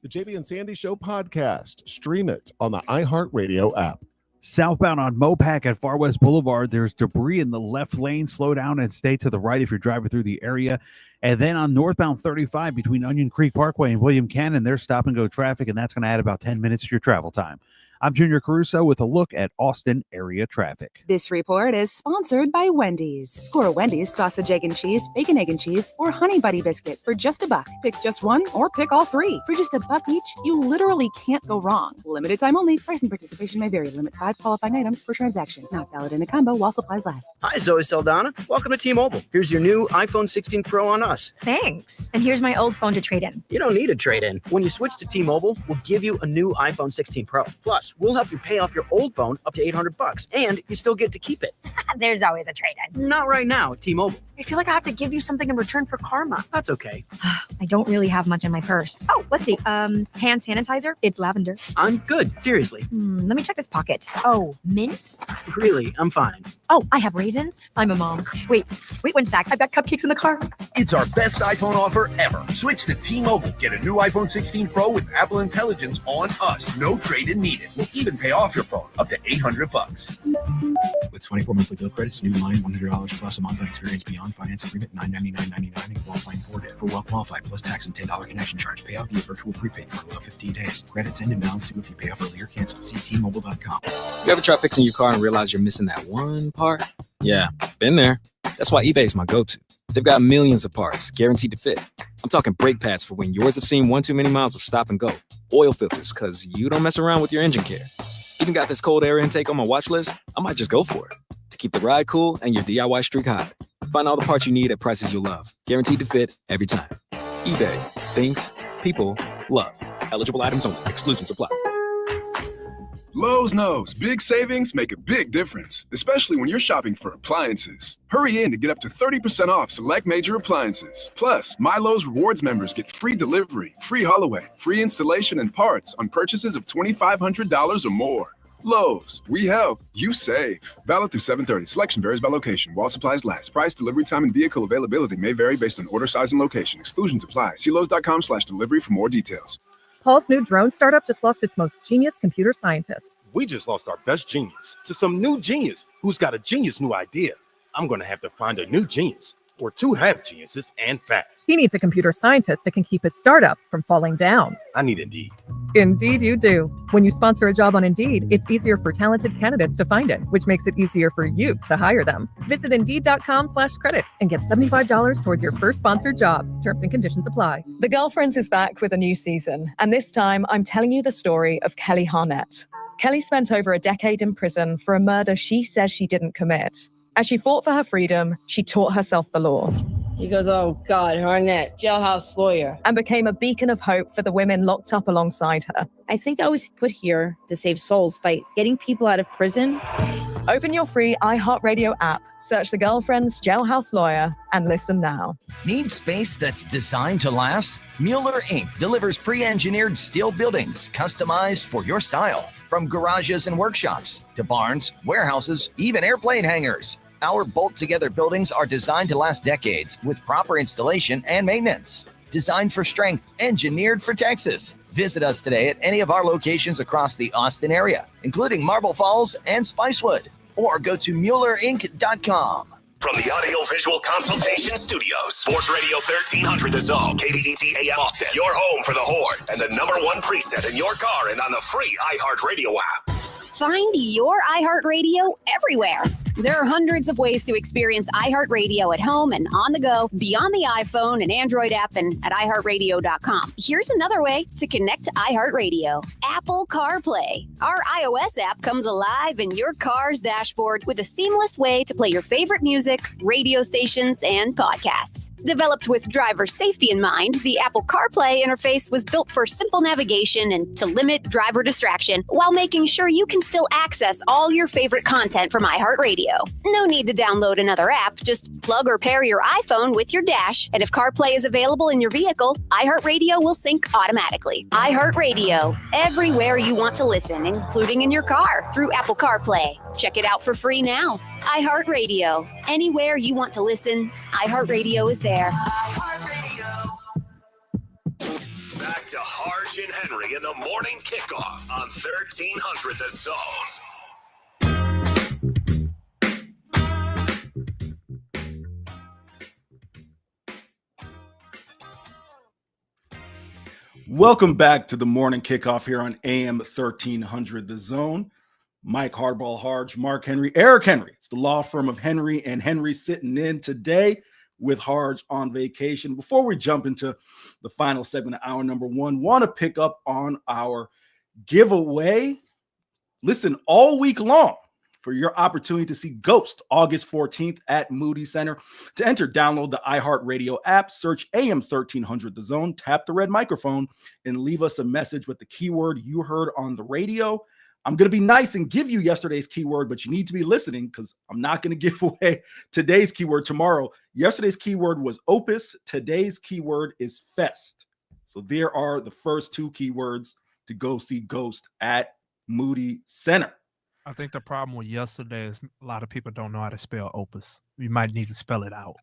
The JB and Sandy Show podcast. Stream it on the iHeartRadio app. Southbound on Mopac at Far West Boulevard, there's debris in the left lane. Slow down and stay to the right if you're driving through the area. And then on northbound 35 between Onion Creek Parkway and William Cannon, there's stop-and-go traffic, and that's going to add about 10 minutes to your travel time. I'm Junior Caruso with a look at Austin area traffic. This report is sponsored by Wendy's. Score a Wendy's sausage, egg, and cheese, bacon, egg, and cheese, or honey buddy biscuit for just $1. Pick just one or pick all three. For just $1 each, you literally can't go wrong. Limited time only. Price and participation may vary. Limit 5 qualifying items per transaction. Not valid in a combo while supplies last. Hi, Zoe Saldana. Welcome to T-Mobile. Here's your new iPhone 16 Pro on us. Thanks. And here's my old phone to trade in. You don't need a trade-in. When you switch to T-Mobile, we'll give you a new iPhone 16 Pro. Plus, we'll help you pay off your old phone up to $800, and you still get to keep it. There's always a trade-in. Not right now at T-Mobile. I feel like I have to give you something in return for karma. That's okay. I don't really have much in my purse. Oh, let's see. Hand sanitizer. It's lavender. I'm good. Seriously. Let me check this pocket. Oh, mints? Really, I'm fine. Oh, I have raisins. I'm a mom. Wait 1 sec. I've got cupcakes in the car. It's our best iPhone offer ever. Switch to T-Mobile. Get a new iPhone 16 Pro with Apple Intelligence on us. No trade-in needed. We'll even pay off your phone up to $800. With 24 monthly bill credits, new line $100 plus a month on experience beyond finance agreement $999.99 and qualifying for it. For well qualified plus tax and $10 connection charge. Payout via virtual prepaid for allow 15 days. Credits end and balance due if you pay off early or cancel. See T-Mobile.com. You ever try fixing your car and realize you're missing that one part? Yeah, been there. That's why eBay is my go-to. They've got millions of parts, guaranteed to fit. I'm talking brake pads for when yours have seen one too many miles of stop and go. Oil filters, because you don't mess around with your engine care. Even got this cold air intake on my watch list. I might just go for it. To keep the ride cool and your DIY streak hot. Find all the parts you need at prices you'll love. Guaranteed to fit every time. eBay. Things people love. Eligible items only. Exclusions apply. Lowe's knows big savings make a big difference, especially when you're shopping for appliances. Hurry in to get up to 30% off select major appliances. Plus, My Lowe's Rewards members get free delivery, free haul away, free installation and parts on purchases of $2,500 or more. Lowe's, we help, you save. Valid through 7/30. Selection varies by location. While supplies last. Price, delivery time, and vehicle availability may vary based on order size and location. Exclusions apply. See Lowes.com/delivery for more details. Paul's new drone startup just lost its most genius computer scientist. We just lost our best genius to some new genius who's got a genius new idea. I'm going to have to find a new genius or two have geniuses and fast. He needs a computer scientist that can keep his startup from falling down. I need Indeed. Indeed you do. When you sponsor a job on Indeed, it's easier for talented candidates to find it, which makes it easier for you to hire them. Visit Indeed.com/credit and get $75 towards your first sponsored job. Terms and conditions apply. The Girlfriends is back with a new season, and this time I'm telling you the story of Kelly Harnett. Kelly spent over a decade in prison for a murder she says she didn't commit. As she fought for her freedom, she taught herself the law. He goes, oh God, Harnett, jailhouse lawyer. And became a beacon of hope for the women locked up alongside her. I think I was put here to save souls by getting people out of prison. Open your free iHeartRadio app, search The Girlfriends Jailhouse Lawyer, and listen now. Need space that's designed to last? Mueller Inc. delivers pre-engineered steel buildings customized for your style. From garages and workshops to barns, warehouses, even airplane hangars. Our bolt-together buildings are designed to last decades with proper installation and maintenance. Designed for strength, engineered for Texas. Visit us today at any of our locations across the Austin area, including Marble Falls and Spicewood, or go to MuellerInc.com. From the Audio-Visual Consultation Studios, Sports Radio 1300 The Zone, KDET AM Austin, your home for the Horns, and the #1 preset in your car and on the free iHeartRadio app. Find your iHeartRadio everywhere. There are hundreds of ways to experience iHeartRadio at home and on the go, beyond the iPhone and Android app and at iHeartRadio.com. Here's another way to connect to iHeartRadio. Apple CarPlay. Our iOS app comes alive in your car's dashboard with a seamless way to play your favorite music, radio stations, and podcasts. Developed with driver safety in mind, the Apple CarPlay interface was built for simple navigation and to limit driver distraction while making sure you can still access all your favorite content from iHeartRadio. No need to download another app. Just plug or pair your iPhone with your dash, and if CarPlay is available in your vehicle, iHeartRadio will sync automatically. iHeartRadio, everywhere you want to listen, including in your car through Apple CarPlay. Check it out for free now. iHeartRadio, anywhere you want to listen, iHeartRadio is there. Back to Hardge and Henry in the morning kickoff on 1300 The Zone. Welcome back to the morning kickoff here on AM 1300 The Zone. Mike Hardball, Hardge, Mark Henry, Eric Henry. It's the law firm of Henry and Henry sitting in today with Hardge on vacation. Before we jump into the final segment of hour number one, want to pick up on our giveaway. Listen all week long for your opportunity to see Ghost August 14th at Moody Center. To enter, download the iHeartRadio app, search AM 1300 The Zone, tap the red microphone, and leave us a message with the keyword you heard on the radio. I'm going to be nice and give you yesterday's keyword, but you need to be listening because I'm not going to give away today's keyword tomorrow. Yesterday's keyword was Opus. Today's keyword is Fest. So there are the first two keywords to go see Ghost at Moody Center. I think the problem with yesterday is a lot of people don't know how to spell opus. You might need to spell it out.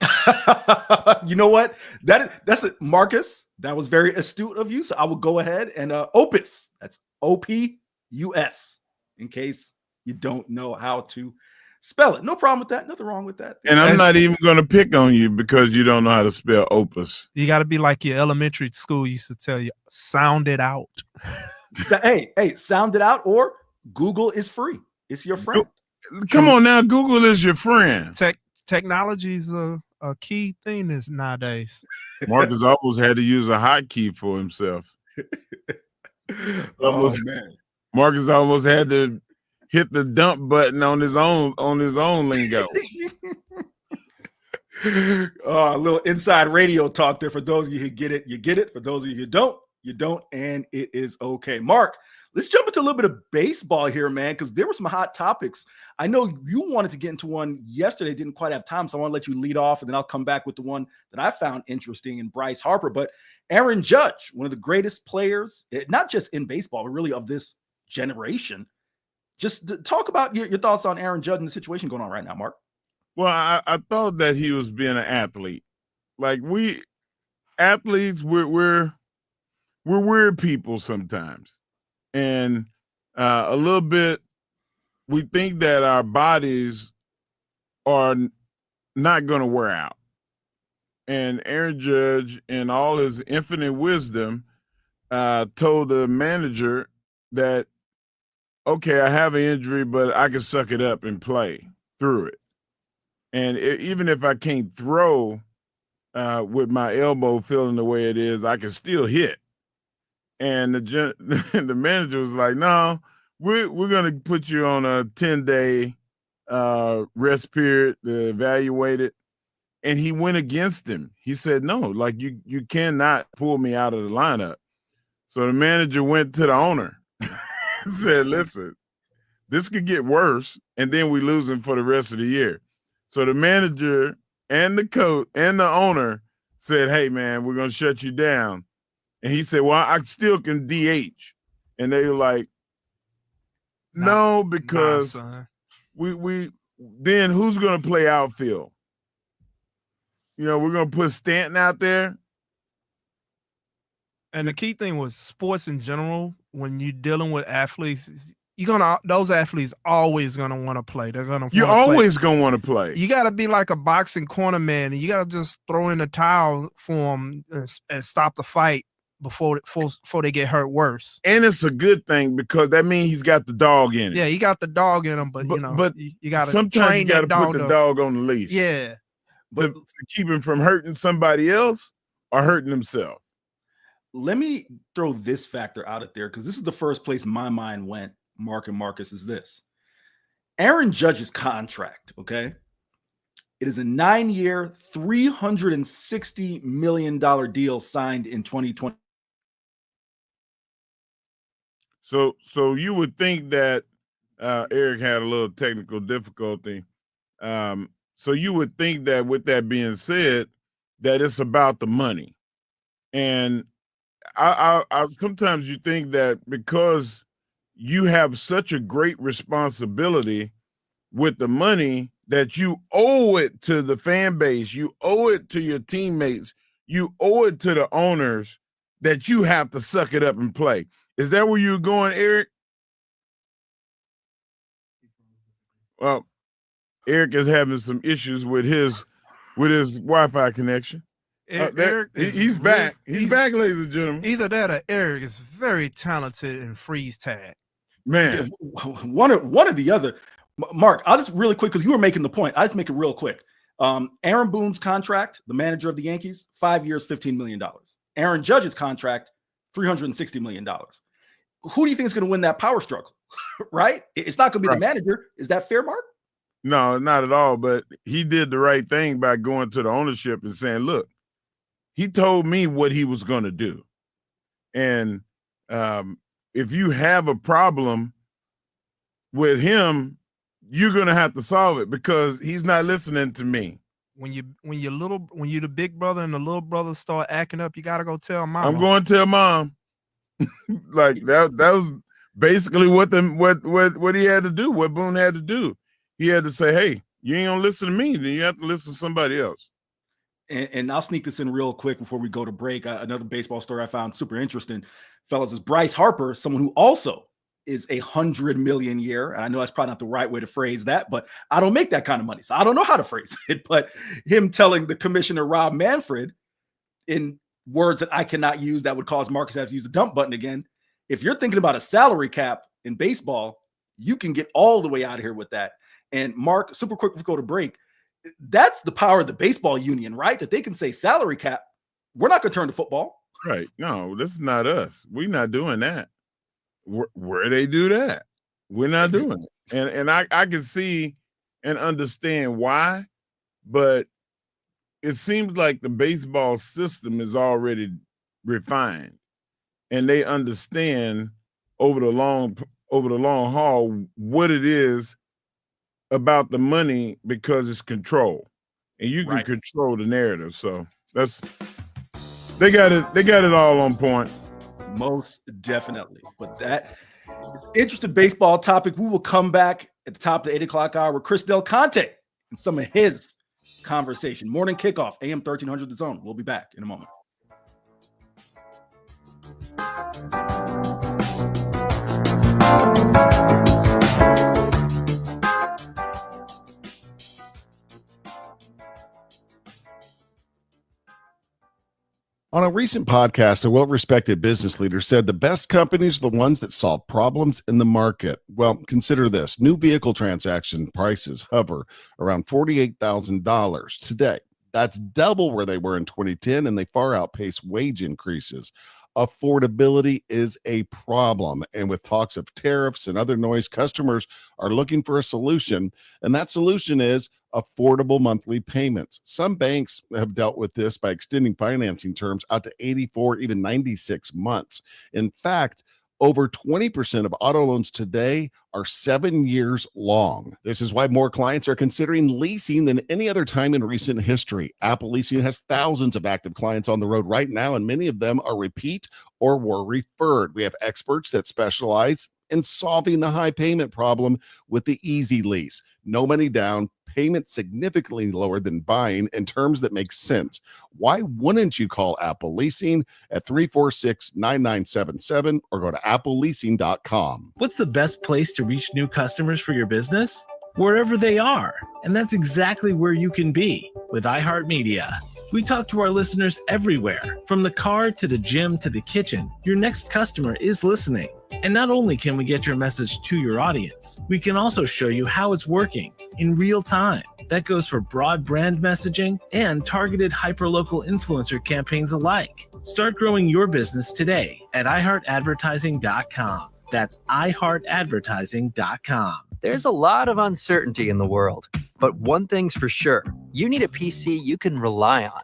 You know what? That's it, Marcus. That was very astute of you. So I will go ahead and opus. That's OPUS. In case you don't know how to spell it. No problem with that. Nothing wrong with that. And I'm not even going to pick on you because you don't know how to spell opus. You got to be like your elementary school used to tell you, sound it out. Hey, sound it out, or Google is free. It's your friend. Come on now, Google is your friend. Technology is a key thing nowadays. Marcus almost had to use a hotkey for himself. Man. Marcus almost had to hit the dump button on his own lingo. A little inside radio talk there. For those of you who get it, you get it. For those of you who don't, you don't, and it is okay. Mark, let's jump into a little bit of baseball here, man, because there were some hot topics. I know you wanted to get into one yesterday, didn't quite have time, so I want to let you lead off, and then I'll come back with the one that I found interesting in Bryce Harper. But Aaron Judge, one of the greatest players, not just in baseball, but really of this generation. Just talk about your thoughts on Aaron Judge and the situation going on right now, Mark. Well, I thought that he was being an athlete. Like we athletes, we're weird people sometimes. And a little bit, we think that our bodies are not going to wear out. And Aaron Judge, in all his infinite wisdom, told the manager that, okay, I have an injury, but I can suck it up and play through it. And even if I can't throw with my elbow feeling the way it is, I can still hit. And the manager was like, no, we're going to put you on a 10-day rest period to evaluate it. And he went against him. He said, no, like you cannot pull me out of the lineup. So the manager went to the owner, said, listen, this could get worse, and then we lose him for the rest of the year. So the manager and the coach and the owner said, hey, man, we're going to shut you down. And he said, well, I still can DH. And they were like, no, because we then who's going to play outfield? You know, we're going to put Stanton out there. And the key thing was sports in general, when you're dealing with athletes, those athletes always gonna want to play. They're gonna. You're always gonna want to play. You got to be like a boxing corner man, and you got to just throw in a towel for them and stop the fight before they get hurt worse. And it's a good thing because that means he's got the dog in it. Yeah, he got the dog in him, but you got to sometimes you got to put the dog on the leash. Yeah, to keep him from hurting somebody else or hurting himself. Let me throw this factor out there because this is the first place my mind went, Mark and Marcus, is this. Aaron Judge's contract, okay? It is a 9-year, $360 million deal signed in 2020. So you would think that Eric had a little technical difficulty. So you would think that with that being said, that it's about the money. And I sometimes you think that because you have such a great responsibility with the money that you owe it to the fan base, you owe it to your teammates, you owe it to the owners that you have to suck it up and play. Is that where you're going, Eric? Well, Eric is having some issues with his Wi-Fi connection. Eric he's back. He's back, ladies and gentlemen. Either that or Eric is very talented in freeze tag. Man, one or the other. Mark, I'll just really quick, because you were making the point. I'll just make it real quick. Aaron Boone's contract, the manager of the Yankees, 5 years, $15 million. Aaron Judge's contract, $360 million. Who do you think is going to win that power struggle? Right? It's not going to be the manager. Is that fair, Mark? No, not at all. But he did the right thing by going to the ownership and saying, look, he told me what he was going to do. And if you have a problem with him, you're going to have to solve it, because he's not listening to me. When you the big brother and the little brother start acting up, you got to go tell mom. I'm going to tell mom. Like that was basically what he had to do, what Boone had to do. He had to say, hey, you ain't gonna listen to me, then you have to listen to somebody else. And I'll sneak this in real quick before we go to break. Another baseball story I found super interesting, fellas, is Bryce Harper, someone who also is $100 million a year. And I know that's probably not the right way to phrase that, but I don't make that kind of money, so I don't know how to phrase it. But him telling the commissioner, Rob Manfred, in words that I cannot use that would cause Marcus to have to use the dump button again, if you're thinking about a salary cap in baseball, you can get all the way out of here with that. And Mark, super quick before we go to break, that's the power of the baseball union, right? That they can say salary cap, we're not going to turn to football. Right. No, this is not us. We're not doing that. Where they do that, we're not doing it. And I can see and understand why, but it seems like the baseball system is already refined, and they understand over the long haul what it is about the money, because it's control, and you can control the narrative. So they got it all on point. Most definitely. But that is interesting baseball topic. We will come back at the top of the 8 o'clock hour with Chris Del Conte and some of his conversation. Morning Kickoff, AM 1300 The Zone. We'll be back in a moment. On a recent podcast, a well-respected business leader said the best companies are the ones that solve problems in the market. Well, consider this. New vehicle transaction prices hover around $48,000 today. That's double where they were in 2010, and they far outpace wage increases. Affordability is a problem, and with talks of tariffs and other noise, customers are looking for a solution, and that solution is affordable monthly payments. Some banks have dealt with this by extending financing terms out to 84, even 96 months. In fact, over 20% of auto loans today are 7 years long. This is why more clients are considering leasing than any other time in recent history. Apple Leasing has thousands of active clients on the road right now, and many of them are repeat or were referred. We have experts that specialize in solving the high payment problem with the easy lease. No money down, payment significantly lower than buying, in terms that make sense. Why wouldn't you call Apple Leasing at 346-9977 or go to appleleasing.com? What's the best place to reach new customers for your business? Wherever they are. And that's exactly where you can be with iHeartMedia. We talk to our listeners everywhere, from the car to the gym to the kitchen. Your next customer is listening. And not only can we get your message to your audience, we can also show you how it's working in real time. That goes for broad brand messaging and targeted hyperlocal influencer campaigns alike. Start growing your business today at iHeartAdvertising.com. That's iHeartAdvertising.com. There's a lot of uncertainty in the world, but one thing's for sure. You need a PC you can rely on.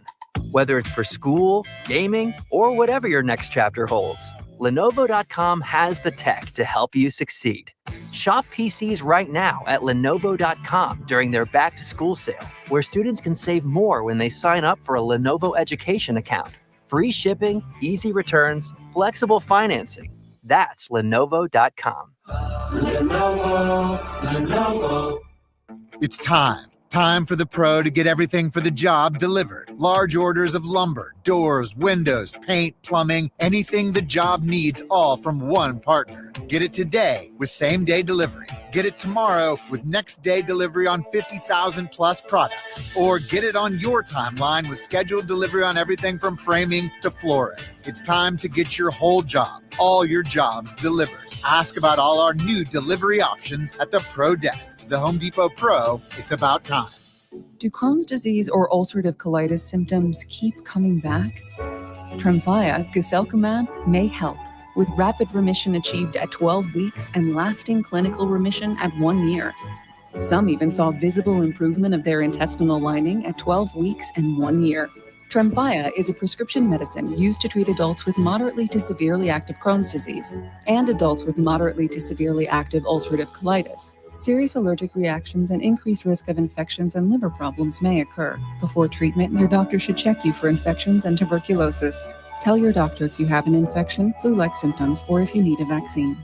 Whether it's for school, gaming, or whatever your next chapter holds, Lenovo.com has the tech to help you succeed. Shop PCs right now at Lenovo.com during their back-to-school sale, where students can save more when they sign up for a Lenovo education account. Free shipping, easy returns, flexible financing. That's Lenovo.com. Lenovo. It's time for the pro to get everything for the job delivered. Large orders of lumber, doors, windows, paint, plumbing, anything the job needs, all from one partner. Get it today with same-day delivery. Get it tomorrow with next day delivery on 50,000 plus products. Or get it on your timeline with scheduled delivery on everything from framing to flooring. It's time to get your whole job, all your jobs delivered. Ask about all our new delivery options at the Pro Desk. The Home Depot Pro, it's about time. Do Crohn's disease or ulcerative colitis symptoms keep coming back? Tremfya guselkumab may help, with rapid remission achieved at 12 weeks and lasting clinical remission at 1 year. Some even saw visible improvement of their intestinal lining at 12 weeks and 1 year. Tremfya is a prescription medicine used to treat adults with moderately to severely active Crohn's disease and adults with moderately to severely active ulcerative colitis. Serious allergic reactions and increased risk of infections and liver problems may occur. Before treatment, your doctor should check you for infections and tuberculosis. Tell your doctor if you have an infection, flu-like symptoms, or if you need a vaccine.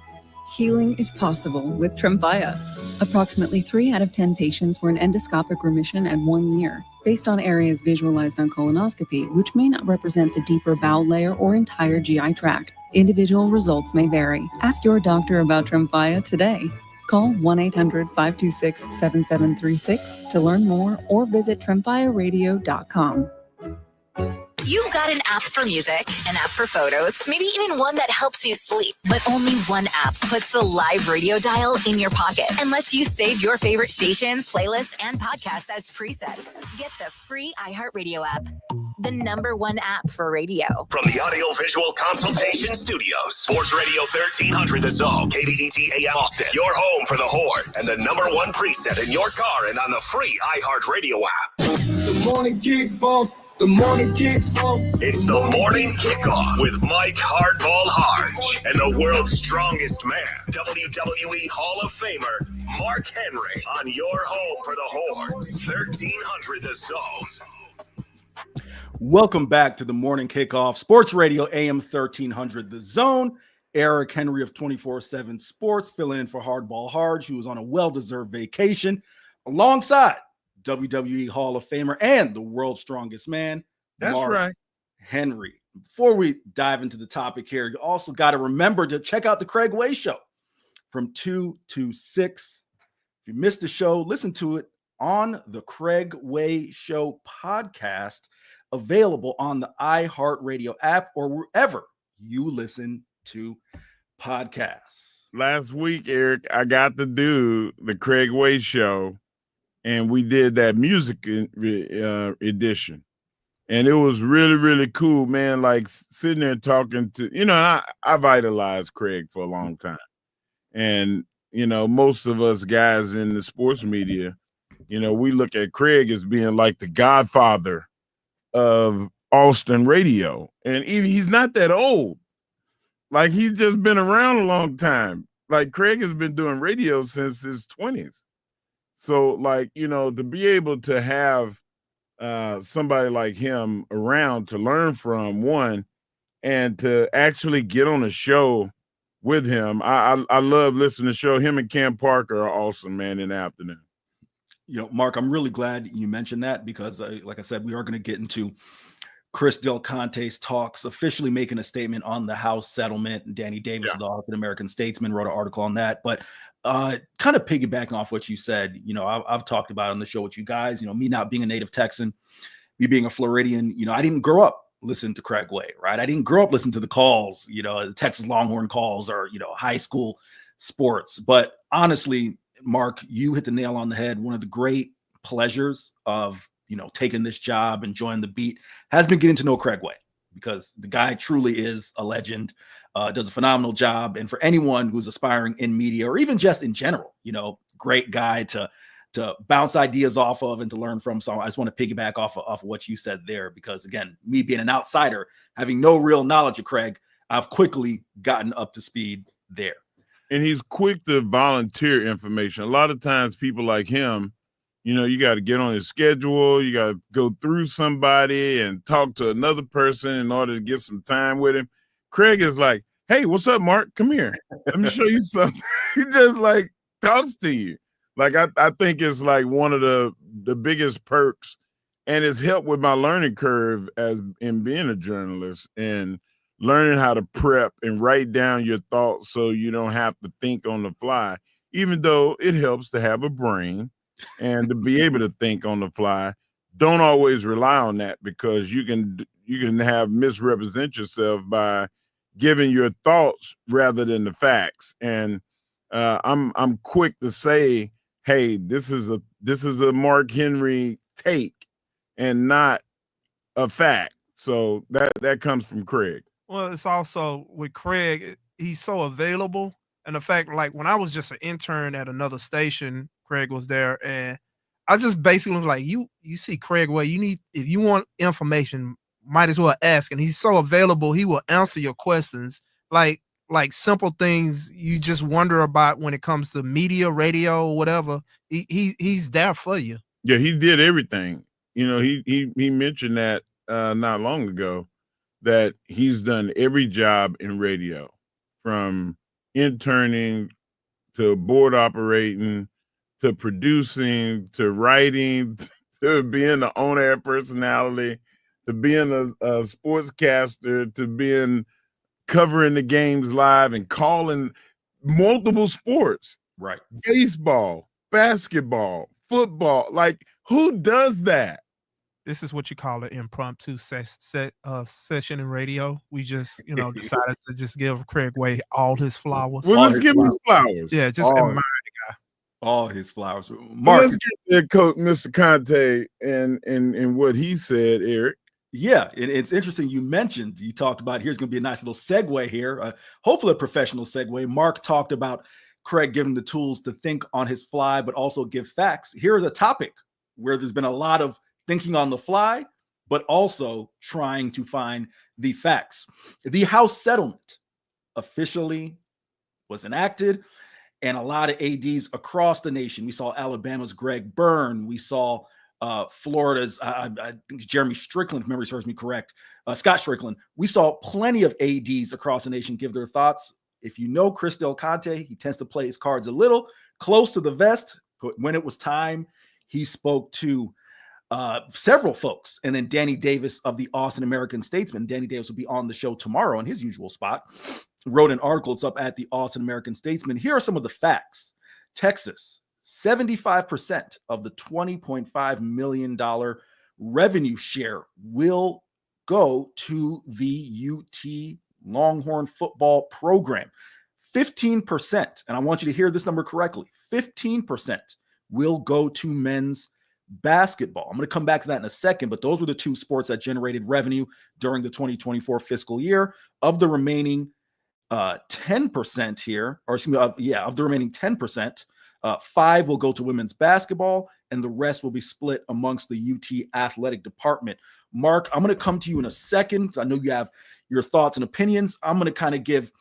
Healing is possible with Tremfya. Approximately 3 out of 10 patients were in endoscopic remission at 1 year, based on areas visualized on colonoscopy, which may not represent the deeper bowel layer or entire GI tract. Individual results may vary. Ask your doctor about Tremfya today. Call 1-800-526-7736 to learn more or visit tremfyaradio.com. You've got an app for music, an app for photos, maybe even one that helps you sleep. But only one app puts the live radio dial in your pocket and lets you save your favorite stations, playlists, and podcasts as presets. Get the free iHeartRadio app, the #1 app for radio. From the Audio-Visual Consultation Studios, Sports Radio 1300 The Zone, KVET AM Austin, your home for the Horns, and the #1 preset in your car and on the free iHeartRadio app. The morning kickoff. The morning kickoff. It's the morning kickoff with Mike Hardball Hardge and the world's strongest man, WWE Hall of Famer Mark Henry, on your home for the Horns, 1300 The Zone. Welcome back to the morning kickoff, Sports Radio AM 1300 The Zone. Eric Henry of 24/7 Sports filling in for Hardball Hardge, who was on a well-deserved vacation, alongside WWE Hall of Famer and the world's strongest man, Mark right, Henry. Before we dive into the topic here, you also got to remember to check out the Craig Way Show from 2 to 6. If you missed the show, listen to it on the Craig Way Show podcast, available on the iHeartRadio app or wherever you listen to podcasts. Last week, Eric, I got to do the Craig Way Show, and we did that music edition. And it was really, really cool, man. Like sitting there talking to, I idolized Craig for a long time. And, most of us guys in the sports media, we look at Craig as being like the godfather of Austin radio. And even he's not that old. Like he's just been around a long time. Like Craig has been doing radio since his 20s. So, like, to be able to have somebody like him around to learn from, one, and to actually get on a show with him. I love listening to the show. Him and Cam Parker are awesome, man, in the afternoon. Mark, I'm really glad you mentioned that because, like I said, we are going to get into Chris Del Conte's talks, officially making a statement on the House settlement. And Danny Davis of the Office of American Statesman wrote an article on that. But kind of piggybacking off what you said, I've talked about on the show with you guys, me not being a native Texan, me being a Floridian, I didn't grow up listening to Craig Way, right? I didn't grow up listening to the calls, the Texas Longhorn calls or, high school sports. But honestly, Mark, you hit the nail on the head. One of the great pleasures of, taking this job and joining the beat has been getting to know Craig Way, because the guy truly is a legend, does a phenomenal job. And for anyone who's aspiring in media or even just in general, great guy to bounce ideas off of and to learn from. So I just want to piggyback off of what you said there, because again, me being an outsider, having no real knowledge of Craig, I've quickly gotten up to speed there. And he's quick to volunteer information. A lot of times people like him, you got to get on his schedule. You got to go through somebody and talk to another person in order to get some time with him. Craig is like, hey, what's up, Mark? Come here. Let me show you something. He just like talks to you. Like, I think it's like one of the biggest perks, and it's helped with my learning curve as in being a journalist and learning how to prep and write down your thoughts so you don't have to think on the fly. even though it helps to have a brain and to be able to think on the fly, don't always rely on that, because you can have misrepresent yourself by giving your thoughts rather than the facts. And I'm quick to say, hey, this is a Mark Henry take and not a fact. So that comes from Craig. Well, it's also with Craig, he's so available. And the fact, like, when I was just an intern at another station, Craig was there, and I just basically was like, you see Craig, well, if you want information, might as well ask. And he's so available, he will answer your questions. Like simple things you just wonder about when it comes to media, radio, whatever. He's there for you. Yeah, he did everything. He mentioned that not long ago, that he's done every job in radio, from interning to board operating to producing to writing to being an on-air personality to being a sportscaster to being covering the games live and calling multiple sports. Right. Baseball, basketball, football. Like, who does that? This is what you call an impromptu session in radio. We just, decided to just give Craig Way all his flowers. Well, let's give him his flowers. Yeah, just admire the guy. All his flowers. Mark, let's get the coach, Mr. Conte, and what he said, Eric. Yeah, it's interesting. You talked about, here's going to be a nice little segue here, hopefully a professional segue. Mark talked about Craig giving the tools to think on his fly, but also give facts. Here is a topic where there's been a lot of thinking on the fly, but also trying to find the facts. The House settlement officially was enacted, and a lot of ADs across the nation. We saw Alabama's Greg Byrne. We saw Florida's I think Jeremy Strickland, if memory serves me correct, Scott Strickland. We saw plenty of ADs across the nation give their thoughts. If you know Chris Del Conte, he tends to play his cards a little close to the vest, but when it was time, he spoke to several folks. And then Danny Davis of the Austin American-Statesman, Danny Davis will be on the show tomorrow in his usual spot, wrote an article. It's up at the Austin American-Statesman. Here are some of the facts. Texas, 75% of the $20.5 million revenue share will go to the UT Longhorn football program. 15%, and I want you to hear this number correctly, 15% will go to men's basketball. I'm going to come back to that in a second, but those were the two sports that generated revenue during the 2024 fiscal year. Of the remaining 10% here, or excuse me, of the remaining 10%, 5 will go to women's basketball, and the rest will be split amongst the UT athletic department. Mark, I'm going to come to you in a second. I know you have your thoughts and opinions. I'm going to kind of give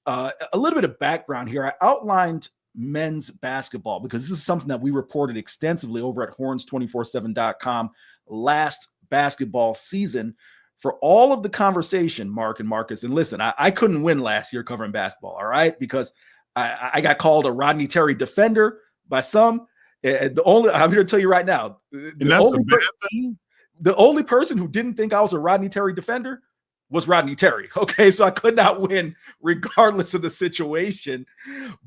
a little bit of background here. I outlined men's basketball because this is something that we reported extensively over at horns247.com last basketball season. For all of the conversation, Mark and Marcus, and listen, I couldn't win last year covering basketball, all right? Because I got called a Rodney Terry defender by some. And I'm here to tell you right now, the only person who didn't think I was a Rodney Terry defender was Rodney Terry. Okay, so I could not win regardless of the situation.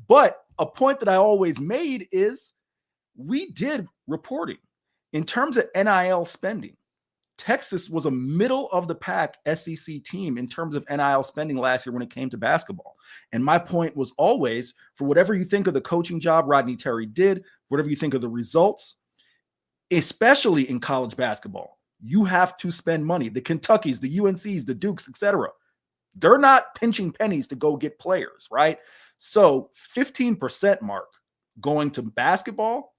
But a point that I always made is we did reporting. In terms of NIL spending, Texas was a middle of the pack SEC team in terms of NIL spending last year when it came to basketball. And my point was always, for whatever you think of the coaching job Rodney Terry did, whatever you think of the results, especially in college basketball, you have to spend money. The Kentuckys, the UNCs, the Dukes, etc. They're not pinching pennies to go get players, right? So 15%, Mark, going to basketball,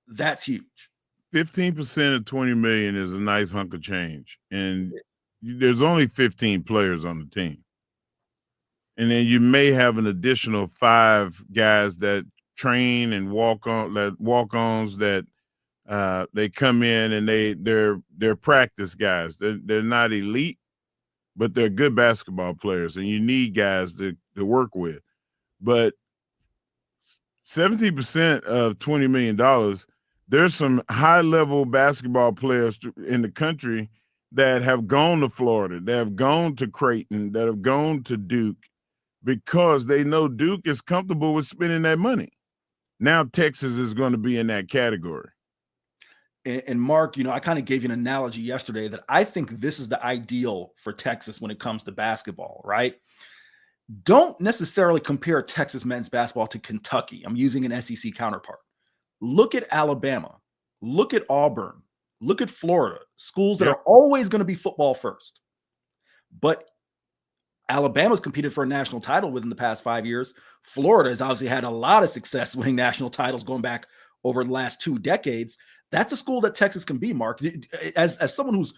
that's huge. 15% of 20 million is a nice hunk of change. And there's only 15 players on the team. And then you may have an additional 5 guys that train and walk-ons that they come in and they're practice guys. They're not elite, but they're good basketball players, and you need guys to work with. But 70% of $20 million, there's some high-level basketball players in the country that have gone to Florida, that have gone to Creighton, that have gone to Duke, because they know Duke is comfortable with spending that money. Now Texas is going to be in that category. And Mark, I kind of gave you an analogy yesterday that I think this is the ideal for Texas when it comes to basketball, right? Don't necessarily compare Texas men's basketball to Kentucky. I'm using an SEC counterpart. Look at Alabama. Look at Auburn. Look at Florida, schools that are always going to be football first. But Alabama's competed for a national title within the past 5 years. Florida has obviously had a lot of success winning national titles going back over the last 2 decades. That's a school that Texas can be, Mark. As someone who's,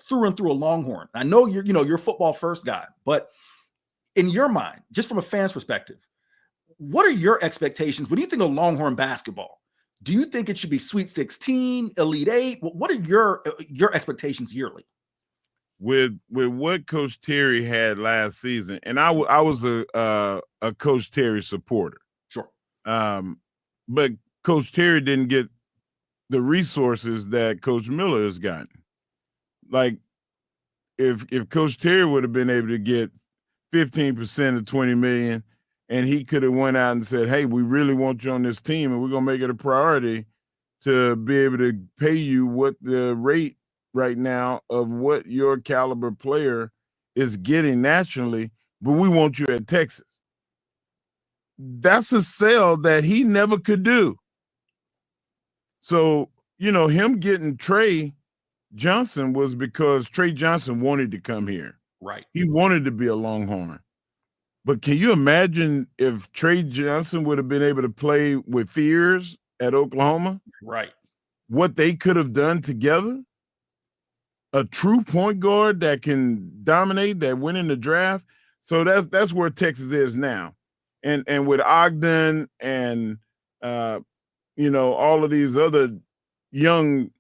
through and through a Longhorn, I know you're a football first guy, but in your mind, just from a fan's perspective, what are your expectations when you think of Longhorn basketball? Do you think it should be Sweet 16, Elite 8? What are your expectations yearly? With what Coach Terry had last season, and I was a Coach Terry supporter. Sure. But Coach Terry didn't get the resources that Coach Miller has gotten. Like, if Coach Terry would have been able to get 15% of $20 million, and he could have went out and said, hey, we really want you on this team, and we're going to make it a priority to be able to pay you what the rate right now of what your caliber player is getting nationally, but we want you at Texas. That's a sell that he never could do. So, him getting Trey Johnson was because Trey Johnson wanted to come here. Right. He wanted to be a Longhorn. But can you imagine if Trey Johnson would have been able to play with Fears at Oklahoma? Right. What they could have done together? A true point guard that can dominate, that win in the draft. So that's where Texas is now. And with Ogden and all of these other young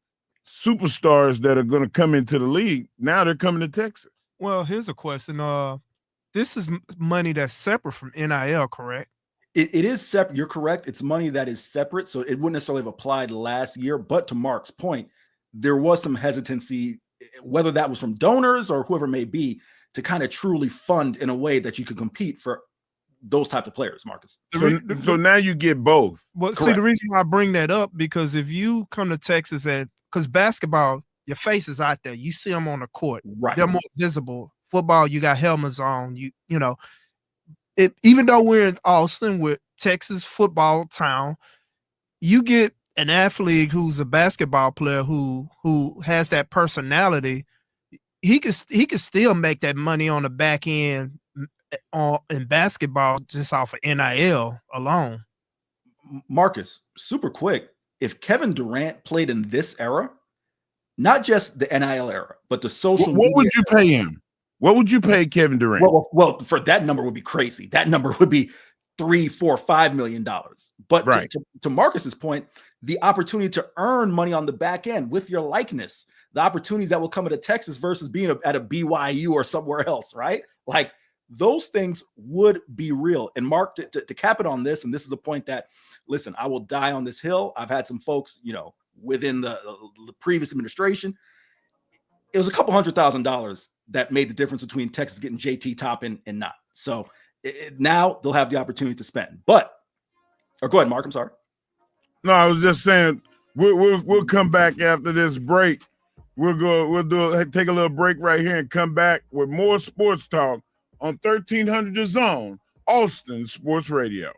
superstars that are going to come into the league, now they're coming to Texas. Well, here's a question. This is money that's separate from NIL, correct? It is separate. You're correct. It's money that is separate. So it wouldn't necessarily have applied last year. But to Mark's point, there was some hesitancy, whether that was from donors or whoever it may be, to kind of truly fund in a way that you could compete for those type of players, Marcus. So now you get both. Well, see, the reason why I bring that up, because if you come to Texas because basketball, your face is out there. You see them on the court. Right. They're more visible. Football, you got helmets on. Even though we're in Austin, with Texas football town, you get an athlete who's a basketball player who has that personality. He could still make that money on the back end in basketball just off of NIL alone. Marcus, super quick. If Kevin Durant played in this era, not just the NIL era, but the social what would you pay him? What would you pay Kevin Durant? Well, for that number would be crazy. That number would be $3, $4, $5 million. But right. to Marcus's point, the opportunity to earn money on the back end with your likeness, the opportunities that will come into Texas versus being at a BYU or somewhere else, right? Like, those things would be real. And Mark, to cap it on this, and this is a point that, listen, I will die on this hill. I've had some folks, within the previous administration. It was a couple $100,000 that made the difference between Texas getting JT Toppin and not. So now they'll have the opportunity to spend. Go ahead, Mark. I'm sorry. No, I was just saying we'll come back after this break. We'll take a little break right here and come back with more sports talk on 1300 The Zone, Austin Sports Radio.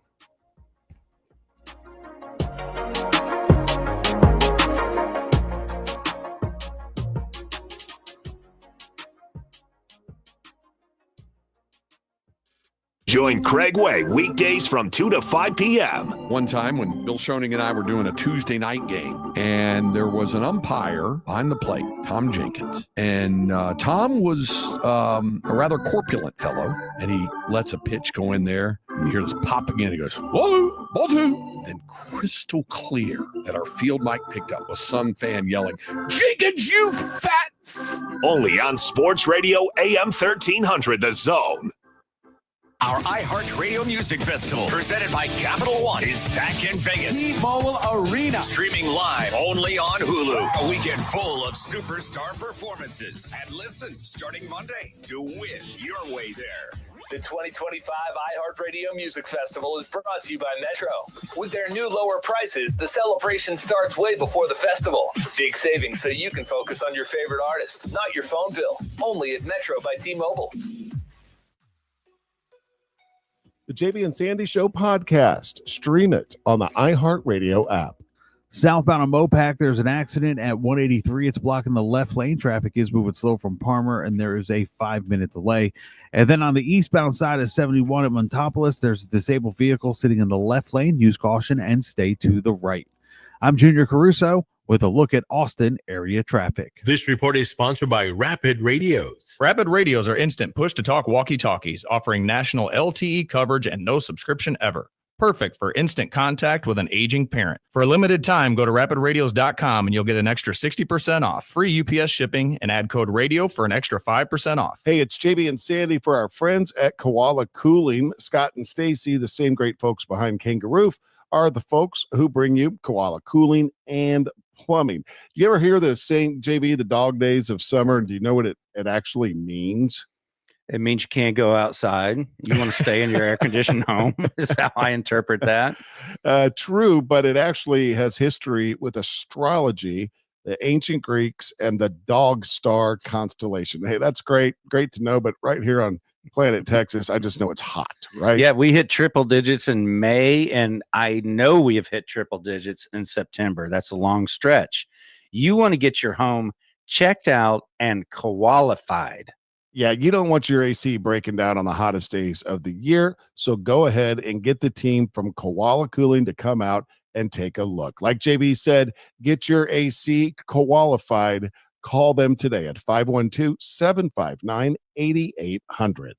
Join Craig Way weekdays from 2 to 5 p.m. One time when Bill Schoening and I were doing a Tuesday night game, and there was an umpire behind the plate, Tom Jenkins. And Tom was a rather corpulent fellow, and he lets a pitch go in there. And you hear this pop again. He goes, ball two. Then crystal clear that our field mic picked up was some fan yelling, Jenkins, you fat. Only on Sports Radio AM 1300 The Zone. Our iHeartRadio Music Festival, presented by Capital One, is back in Vegas. T-Mobile Arena. Streaming live only on Hulu. A weekend full of superstar performances. And listen, starting Monday, to win your way there. The 2025 iHeartRadio Music Festival is brought to you by Metro. With their new lower prices, the celebration starts way before the festival. Big savings so you can focus on your favorite artist, not your phone bill. Only at Metro by T-Mobile. The JB and Sandy Show podcast. Stream it on the iHeartRadio app. Southbound on Mopac, there's an accident at 183. It's blocking the left lane. Traffic is moving slow from Palmer, and there is a 5-minute delay. And then on the eastbound side of 71 at Montopolis, there's a disabled vehicle sitting in the left lane. Use caution and stay to the right. I'm Junior Caruso with a look at Austin area traffic. This report is sponsored by Rapid Radios. Rapid Radios are instant push-to-talk walkie-talkies, offering national LTE coverage and no subscription ever. Perfect for instant contact with an aging parent. For a limited time, go to rapidradios.com and you'll get an extra 60% off, free UPS shipping, and add code radio for an extra 5% off. Hey, it's JB and Sandy for our friends at Koala Cooling. Scott and Stacy, the same great folks behind Kangaroo, are the folks who bring you Koala Cooling and Plumbing. You ever hear the saying, JB, the dog days of summer? Do you know what it actually means? It means you can't go outside. You want to stay in your air-conditioned home, is how I interpret that. True, but it actually has history with astrology, the ancient Greeks, and the dog star constellation. Hey, that's great to know, but right here on planet Texas, I just know it's hot, right? Yeah, we hit triple digits in May, and I know we have hit triple digits in September. That's a long stretch. You want to get your home checked out and qualified. Yeah, you don't want your AC breaking down on the hottest days of the year. So go ahead and get the team from Koala Cooling to come out and take a look. Like JB said, get your AC qualified. Call them today at 512-759-8800.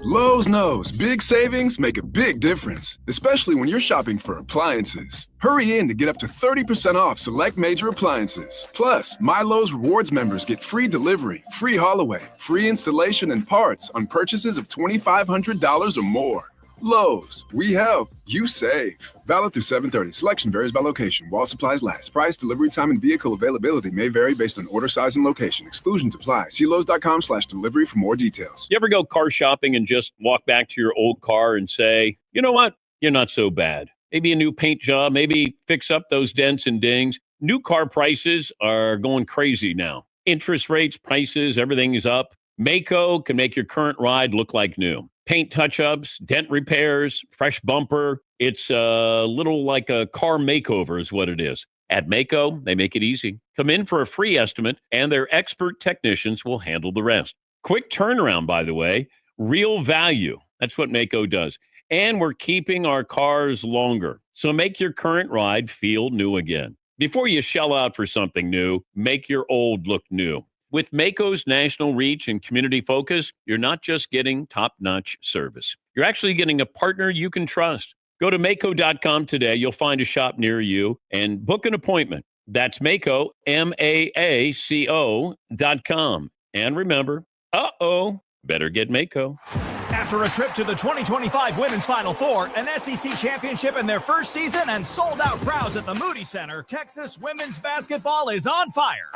Lowe's knows big savings make a big difference, especially when you're shopping for appliances. Hurry in to get up to 30% off select major appliances. Plus, My Lowe's Rewards members get free delivery, free haul away, free installation and parts on purchases of $2,500 or more. Lowe's, we help, you save. Valid through 7/30. Selection varies by location while supplies last. Price, delivery time, and vehicle availability may vary based on order size and location. Exclusions apply. See Lowe's.com/delivery for more details. You ever go car shopping and just walk back to your old car and say, you know what? You're not so bad. Maybe a new paint job, maybe fix up those dents and dings. New car prices are going crazy now. Interest rates, prices, everything is up. Maaco can make your current ride look like new. Paint touch-ups, dent repairs, fresh bumper. It's a little like a car makeover is what it is. At Maaco, they make it easy. Come in for a free estimate, and their expert technicians will handle the rest. Quick turnaround, by the way. Real value. That's what Maaco does. And we're keeping our cars longer. So make your current ride feel new again. Before you shell out for something new, make your old look new. With Maaco's national reach and community focus, you're not just getting top-notch service. You're actually getting a partner you can trust. Go to Maaco.com today. You'll find a shop near you and book an appointment. That's Maaco, MAACO.com. And remember, better get Maaco. After a trip to the 2025 Women's Final Four, an SEC championship in their first season, and sold-out crowds at the Moody Center, Texas women's basketball is on fire.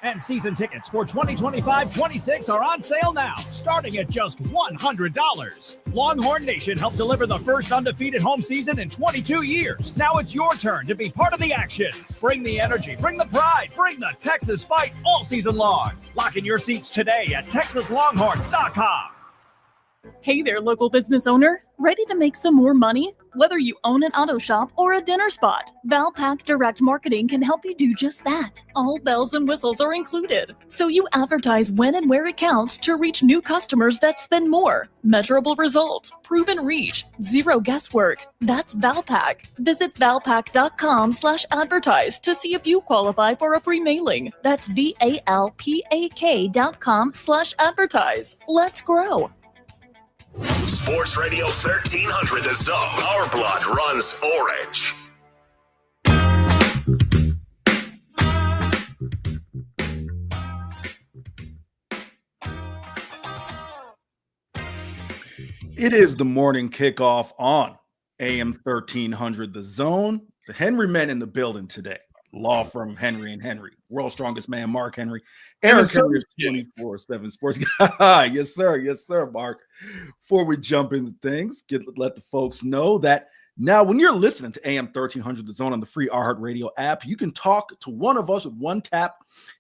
And season tickets for 2025-26 are on sale now, starting at just $100. Longhorn Nation helped deliver the first undefeated home season in 22 years. Now it's your turn to be part of the action. Bring the energy, bring the pride, bring the Texas fight all season long. Lock in your seats today at TexasLonghorns.com. Hey there, local business owner. Ready to make some more money? Whether you own an auto shop or a dinner spot, Valpak Direct Marketing can help you do just that. All bells and whistles are included, so you advertise when and where it counts to reach new customers that spend more. Measurable results, proven reach, zero guesswork. That's Valpak. Visit valpak.com/advertise to see if you qualify for a free mailing. That's VALPAK.com/advertise. Let's grow. Sports Radio 1300 The Zone. Our blood runs orange. It is the morning kickoff on AM 1300 The Zone. The Henry men in the building today. law firm Henry and Henry, world's strongest man, Mark Henry. And Eric Henry is associates. 24/7 sports guy. Yes, sir. Yes, sir, Mark. Before we jump into things, let the folks know that now when you're listening to AM 1300 The Zone on the free iHeartRadio app, you can talk to one of us with one tap.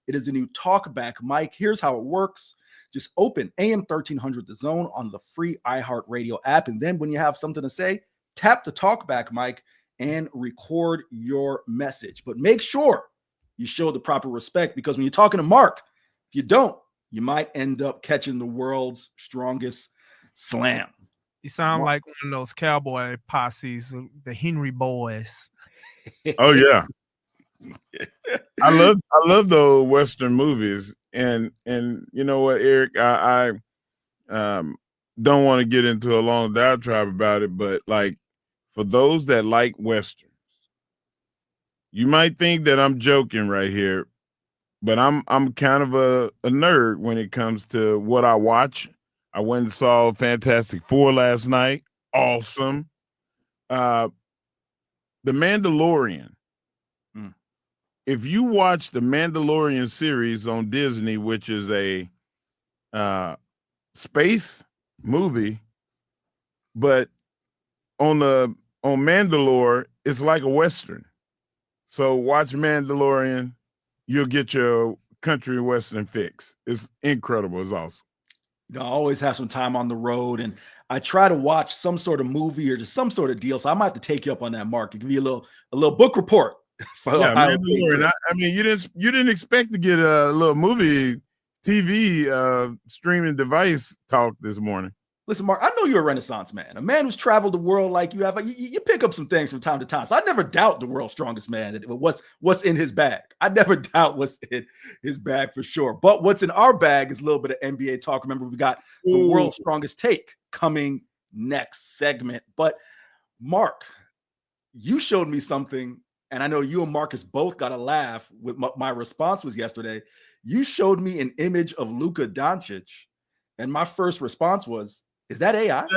It is a new talkback mic. Here's how it works. Just open AM 1300 The Zone on the free iHeartRadio app. And then when you have something to say, tap the talkback mic and record your message. But make sure you show the proper respect, because when you're talking to Mark, if you don't, you might end up catching the world's strongest slam. You sound like one of those cowboy posses, the Henry boys. Oh yeah. I love the old Western movies. And you know what, Eric, I don't want to get into a long diatribe about it, but like, for those that like Westerns, you might think that I'm joking right here, but I'm kind of a nerd when it comes to what I watch. I went and saw Fantastic Four last night. Awesome. The Mandalorian. If you watch the Mandalorian series on Disney, which is a space movie, but on Mandalore, it's like a Western. So watch Mandalorian, you'll get your country Western fix. It's incredible. It's awesome. You know, I always have some time on the road, and I try to watch some sort of movie or just some sort of deal. So I might have to take you up on that, Mark, and give you a little book report. Yeah, Mandalorian. I mean, you didn't expect to get a little movie TV streaming device talk this morning. Listen, Mark, I know you're a Renaissance man, a man who's traveled the world like you have. You pick up some things from time to time. So I never doubt the world's strongest man, that what's in his bag. I never doubt what's in his bag for sure. But what's in our bag is a little bit of NBA talk. Remember, we got the world's strongest take coming next segment. But Mark, you showed me something, and I know you and Marcus both got a laugh with my response was yesterday. You showed me an image of Luka Doncic, and my first response was, is that AI?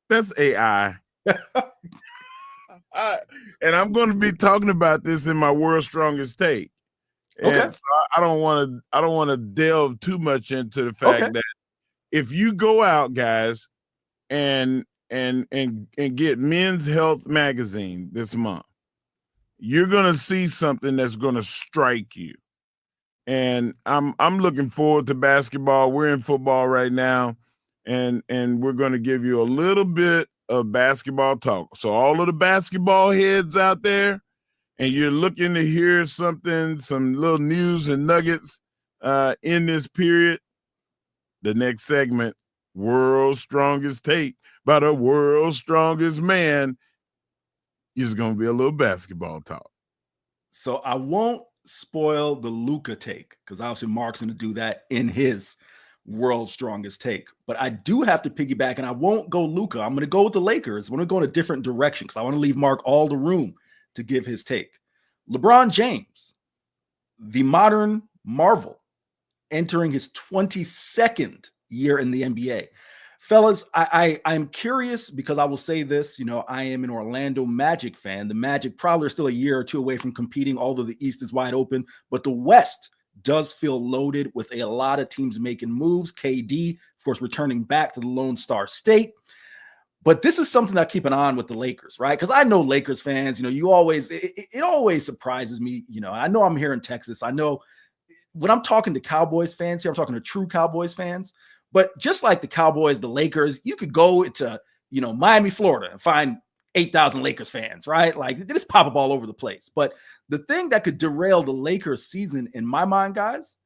That's AI. And I'm going to be talking about this in my world's strongest take. And Okay. so I don't want to delve too much into the fact that if you go out, guys, and get Men's Health magazine this month, you're going to see something that's going to strike you. And I'm looking forward to basketball. We're in football right now. And we're going to give you a little bit of basketball talk. So all of the basketball heads out there, and you're looking to hear something, some little news and nuggets in this period, the next segment, World's Strongest Take by the world's strongest man, is going to be a little basketball talk. So I won't spoil the Luka take, because obviously Mark's going to do that in his world's strongest take. But I do have to piggyback, and I won't go Luka. I'm going to go with the Lakers. I'm going to go in a different direction because I want to leave Mark all the room to give his take. LeBron James, the modern marvel, entering his 22nd year in the NBA. Fellas, I'm curious, because I will say this, you know, I am an Orlando Magic fan. The Magic probably are still a year or two away from competing, although the East is wide open, but the West does feel loaded with a lot of teams making moves. KD, of course, returning back to the Lone Star State. But this is something I keep an eye on with the Lakers, right? Because I know Lakers fans, you know, it always surprises me. You know, I know I'm here in Texas. I know when I'm talking to Cowboys fans here, I'm talking to true Cowboys fans. But just like the Cowboys, the Lakers, you could go to, you know, Miami, Florida and find 8,000 Lakers fans, right? Like, they just pop up all over the place. But the thing that could derail the Lakers season, in my mind, guys,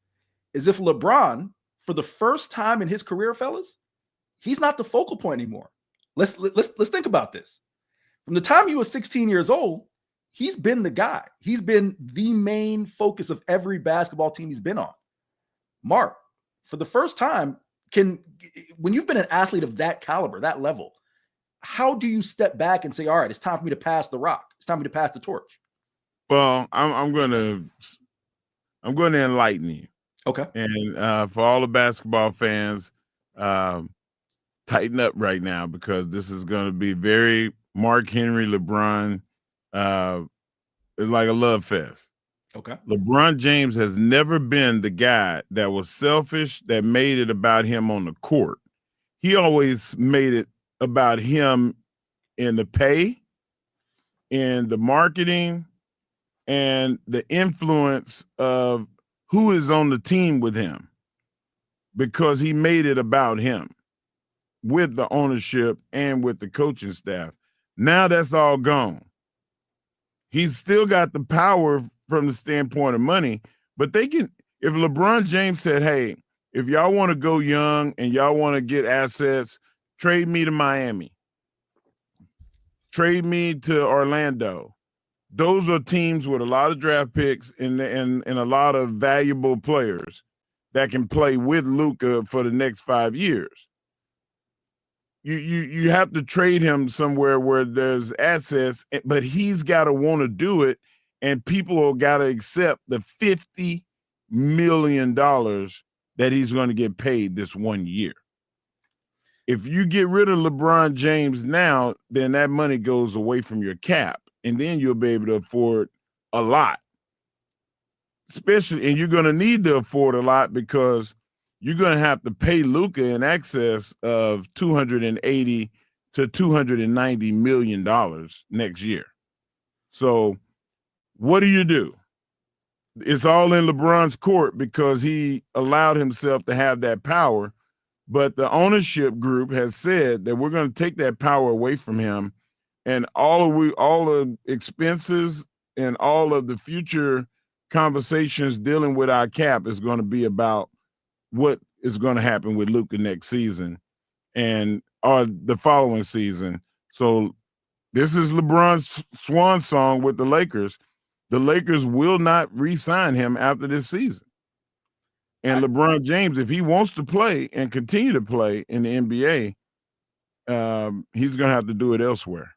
is if LeBron, for the first time in his career, fellas, he's not the focal point anymore. Let's think about this. From the time he was 16 years old, he's been the guy. He's been the main focus of every basketball team he's been on. Mark, for the first time, when you've been an athlete of that caliber, that level, how do you step back and say, all right, it's time for me to pass the rock. It's time for me to pass the torch? Well, I'm going to enlighten you. Okay. And for all the basketball fans, tighten up right now, because this is going to be very Mark Henry, LeBron. It's like a love fest. Okay. LeBron James has never been the guy that was selfish, that made it about him on the court. He always made it about him in the pay, in the marketing, and the influence of who is on the team with him, because he made it about him with the ownership and with the coaching staff. Now that's all gone. He's still got the power from the standpoint of money, but they can, if LeBron James said, hey, if y'all want to go young and y'all want to get assets, trade me to Miami, trade me to Orlando. Those are teams with a lot of draft picks and a lot of valuable players that can play with Luka for the next 5 years. You have to trade him somewhere where there's assets, but he's got to want to do it, and people got to accept the $50 million that he's going to get paid this 1 year. If you get rid of LeBron James now, then that money goes away from your cap, and then you'll be able to afford a lot. Especially, and you're going to need to afford a lot because you're going to have to pay Luka in excess of $280 to $290 million next year. So what do? It's all in LeBron's court because he allowed himself to have that power. But the ownership group has said that we're going to take that power away from him, and all the expenses and all of the future conversations dealing with our cap is going to be about what is going to happen with Luka next season or the following season. So this is LeBron's swan song with the Lakers. The Lakers will not re-sign him after this season. And LeBron James, if he wants to play and continue to play in the NBA, he's going to have to do it elsewhere.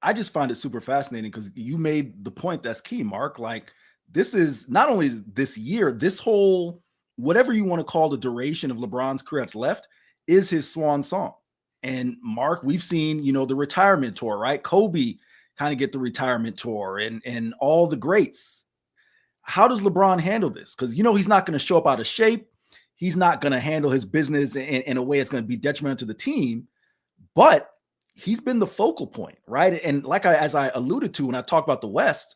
I just find it super fascinating because you made the point that's key, Mark. Like, this is not only this year, this whole, whatever you want to call the duration of LeBron's career that's left, is his swan song. And Mark, we've seen, the retirement tour, right? Kobe kind of get the retirement tour and all the greats. How does LeBron handle this? Because, he's not going to show up out of shape. He's not going to handle his business in a way that's going to be detrimental to the team. But he's been the focal point, right? And as I alluded to when I talked about the West,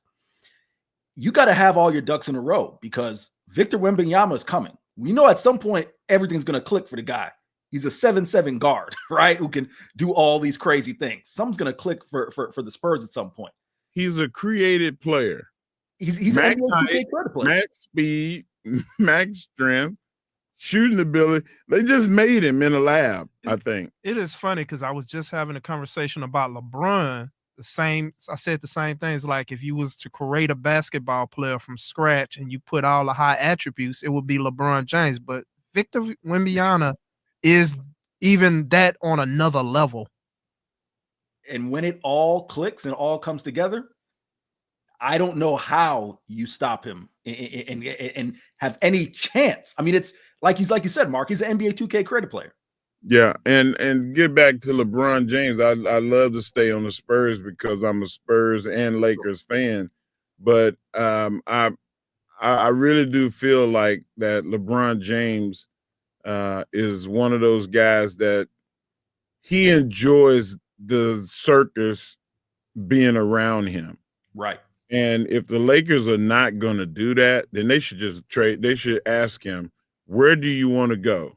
you got to have all your ducks in a row because Victor Wembanyama is coming. We know at some point everything's going to click for the guy. He's a 7'7" guard, right? Who can do all these crazy things. Something's going to click for the Spurs at some point. He's a creative player. He's max height, max speed, max strength, shooting ability. They just made him in a lab, I think. It is funny because I was just having a conversation about LeBron. I said the same things. Like if you was to create a basketball player from scratch and you put all the high attributes, it would be LeBron James. But Victor Wembanyama is even that on another level. And when it all clicks and all comes together, I don't know how you stop him and have any chance. I mean, it's like you said, Mark, he's an NBA 2K creative player. Yeah, and get back to LeBron James. I love to stay on the Spurs because I'm a Spurs and Lakers fan, but I really do feel like that LeBron James is one of those guys that he enjoys the circus being around him. Right. And if the Lakers are not going to do that, then they should just trade. They should ask him, where do you want to go?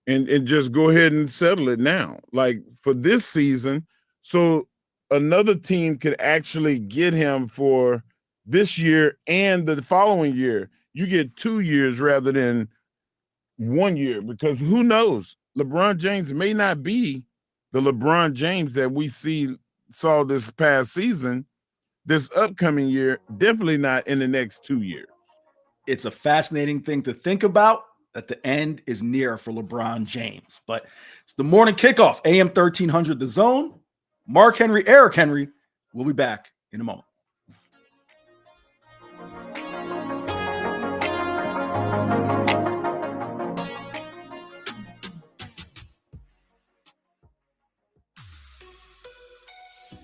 And just go ahead and settle it now, like for this season, so another team could actually get him for this year and the following year. You get 2 years rather than 1 year, because who knows? LeBron James may not be the LeBron James that we saw this past season, this upcoming year, definitely not in the next 2 years. It's a fascinating thing to think about. That the end is near for LeBron James. But it's the morning kickoff, AM 1300, The Zone. Mark Henry, Eric Henry. We'll be back in a moment.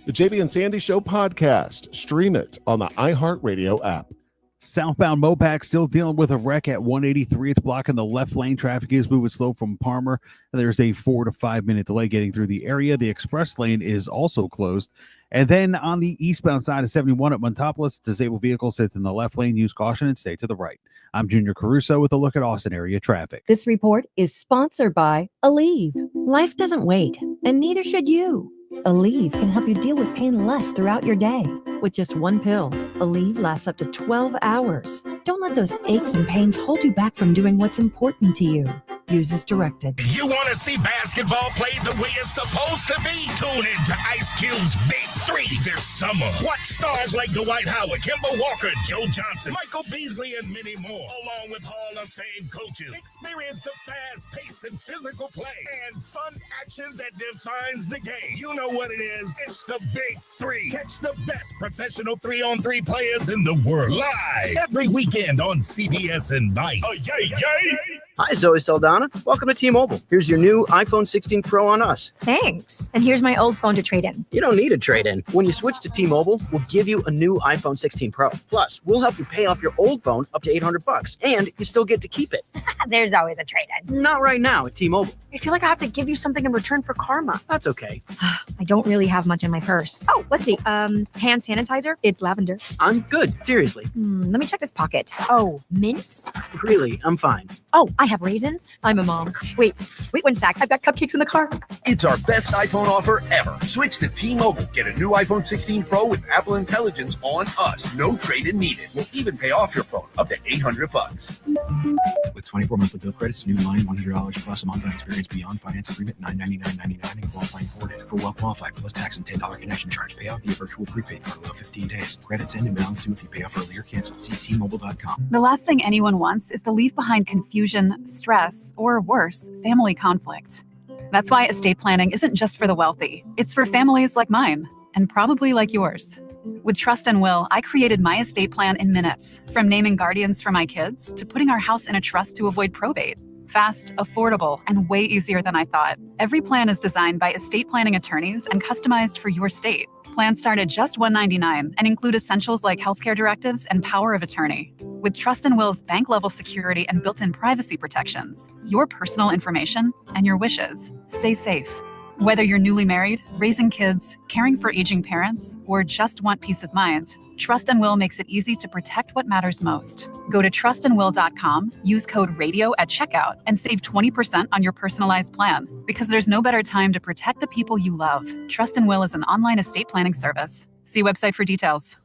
The the JB and Sandy Show podcast. Stream it on the iHeartRadio app. Southbound Mopac still dealing with a wreck at 183. It's blocking the left lane. Traffic is moving slow from Palmer. There's a 4 to 5 minute delay getting through the area. The express lane is also closed. And then on the eastbound side of 71 at Montopolis, disabled vehicle sits in the left lane. Use caution and stay to the right. I'm Junior Caruso with a look at Austin area traffic. This report is sponsored by Aleve. Life doesn't wait, and neither should you. Aleve can help you deal with pain less throughout your day. With just one pill, Aleve lasts up to 12 hours. Don't let those aches and pains hold you back from doing what's important to you. Use as directed. You want to see basketball played the way it's supposed to be? Tune in to Ice Cube's Big Three this summer. Watch stars like Dwight Howard, Kemba Walker, Joe Johnson, Michael Beasley, and many more, along with Hall of Fame coaches. Experience the fast pace and physical play and fun action that defines the game. You know what it is. It's the Big Three. Catch the best professional 3-on-3 players in the world live every weekend on CBS and Vice. Oh, yay, yay! Hi, Zoe Saldana. Welcome to T-Mobile. Here's your new iPhone 16 Pro on us. Thanks. And here's my old phone to trade in. You don't need a trade-in. When you switch to T-Mobile, we'll give you a new iPhone 16 Pro. Plus, we'll help you pay off your old phone up to $800, and you still get to keep it. There's always a trade-in. Not right now at T-Mobile. I feel like I have to give you something in return for karma. That's okay. I don't really have much in my purse. Oh, let's see. Hand sanitizer. It's lavender. I'm good. Seriously. Let me check this pocket. Oh, mints? Really, I'm fine. Oh, I have raisins. I'm a mom. Wait 1 sec. I've got cupcakes in the car. It's our best iPhone offer ever. Switch to T-Mobile. Get a new iPhone 16 Pro with Apple Intelligence on us. No trade-in needed. We'll even pay off your phone up to $800. With 24 monthly bill credits, new line $100 plus a month on experience beyond finance agreement $999.99 and qualifying credit for well qualified plus tax and $10 connection charge. Payoff via virtual prepaid card allow 15 days. Credits end and balance due if you pay off early or cancel. See T-Mobile.com. The last thing anyone wants is to leave behind confusion, stress, or worse, family conflict. That's why estate planning isn't just for the wealthy. It's for families like mine, and probably like yours. With Trust and Will, I created my estate plan in minutes, from naming guardians for my kids to putting our house in a trust to avoid probate. Fast, affordable, and way easier than I thought. Every plan is designed by estate planning attorneys and customized for your state. Plans start at just $199 and include essentials like healthcare directives and power of attorney. With Trust and Will's bank-level security and built-in privacy protections, your personal information and your wishes stay safe. Whether you're newly married, raising kids, caring for aging parents, or just want peace of mind, Trust and Will makes it easy to protect what matters most. Go to trustandwill.com, use code RADIO at checkout, and save 20% on your personalized plan. Because there's no better time to protect the people you love. Trust and Will is an online estate planning service. See website for details.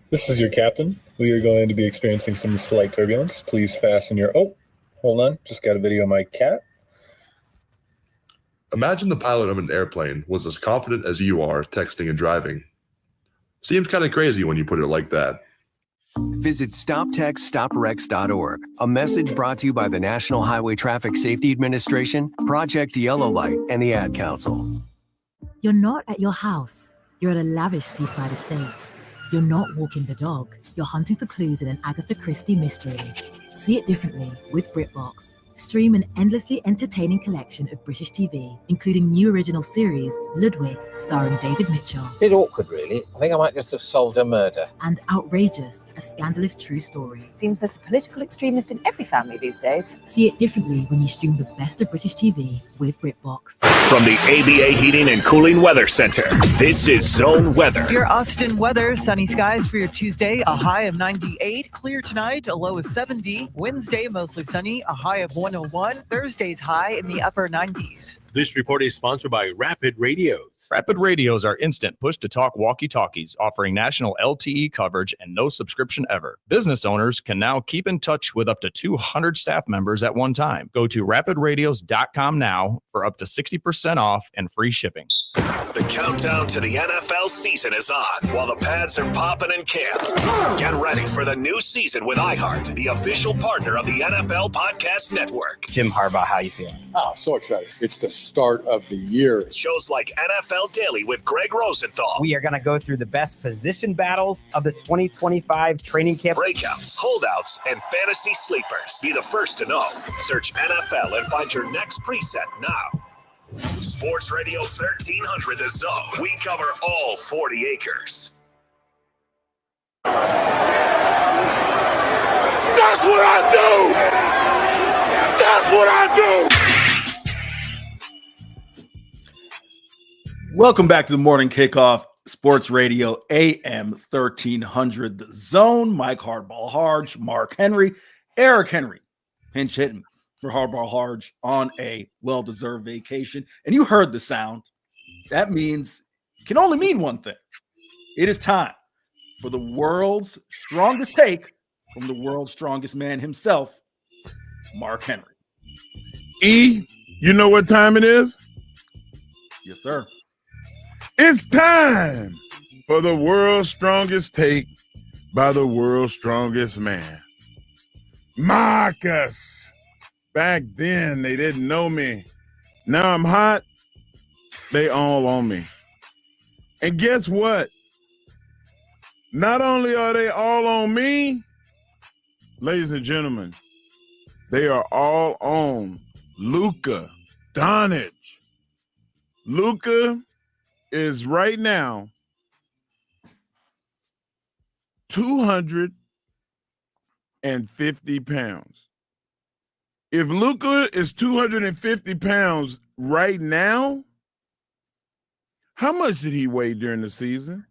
This is your captain. We are going to be experiencing some slight turbulence. Please fasten your... Oh, hold on. Just got a video of my cat. Imagine the pilot of an airplane was as confident as you are texting and driving. Seems kind of crazy when you put it like that. Visit StopTextStopWrecks.org. A message brought to you by the National Highway Traffic Safety Administration, Project Yellow Light, and the Ad Council. You're not at your house. You're at a lavish seaside estate. You're not walking the dog. You're hunting for clues in an Agatha Christie mystery. See it differently with BritBox. Stream an endlessly entertaining collection of British TV, including new original series, Ludwig, starring David Mitchell. Bit awkward, really. I think I might just have solved a murder. And Outrageous, a scandalous true story. Seems there's a political extremist in every family these days. See it differently when you stream the best of British TV with BritBox. From the ABA Heating and Cooling Weather Center, this is Zone Weather. Your Austin weather, sunny skies for your Tuesday, a high of 98. Clear tonight, a low of 70. Wednesday, mostly sunny, a high of 101. Thursday's high in the upper 90s. This report is sponsored by Rapid Radios. Rapid Radios are instant push-to-talk walkie-talkies offering national LTE coverage and no subscription ever. Business owners can now keep in touch with up to 200 staff members at one time. Go to rapidradios.com now for up to 60% off and free shipping. The countdown to the NFL season is on while the pads are popping in camp. Get ready for the new season with iHeart, the official partner of the NFL Podcast Network. Jim Harbaugh, how you feeling? Oh, so excited. It's the start of the year. Shows like NFL Daily with Greg Rosenthal. We are going to go through the best position battles of the 2025 training camp. Breakouts, holdouts, and fantasy sleepers. Be the first to know. Search NFL and find your next preset now. Sports Radio 1300 The Zone. We cover all 40 acres. That's what I do! That's what I do! Welcome back to the Morning Kickoff, Sports Radio AM 1300 The Zone. Mike Hardball Hardge, Mark Henry, Eric Henry, pinch hitting for Hardball Hardge on a well-deserved vacation. And you heard the sound. That means, can only mean one thing. It is time for the world's strongest take from the world's strongest man himself, Mark Henry. E, you know what time it is? Yes, sir. It's time for the world's strongest take by the world's strongest man, Marcus. Back then, they didn't know me. Now I'm hot. They all on me. And guess what? Not only are they all on me, ladies and gentlemen, they are all on Luka Doncic. Luka is right now 250 pounds. If Luka is 250 pounds right now, how much did he weigh during the season?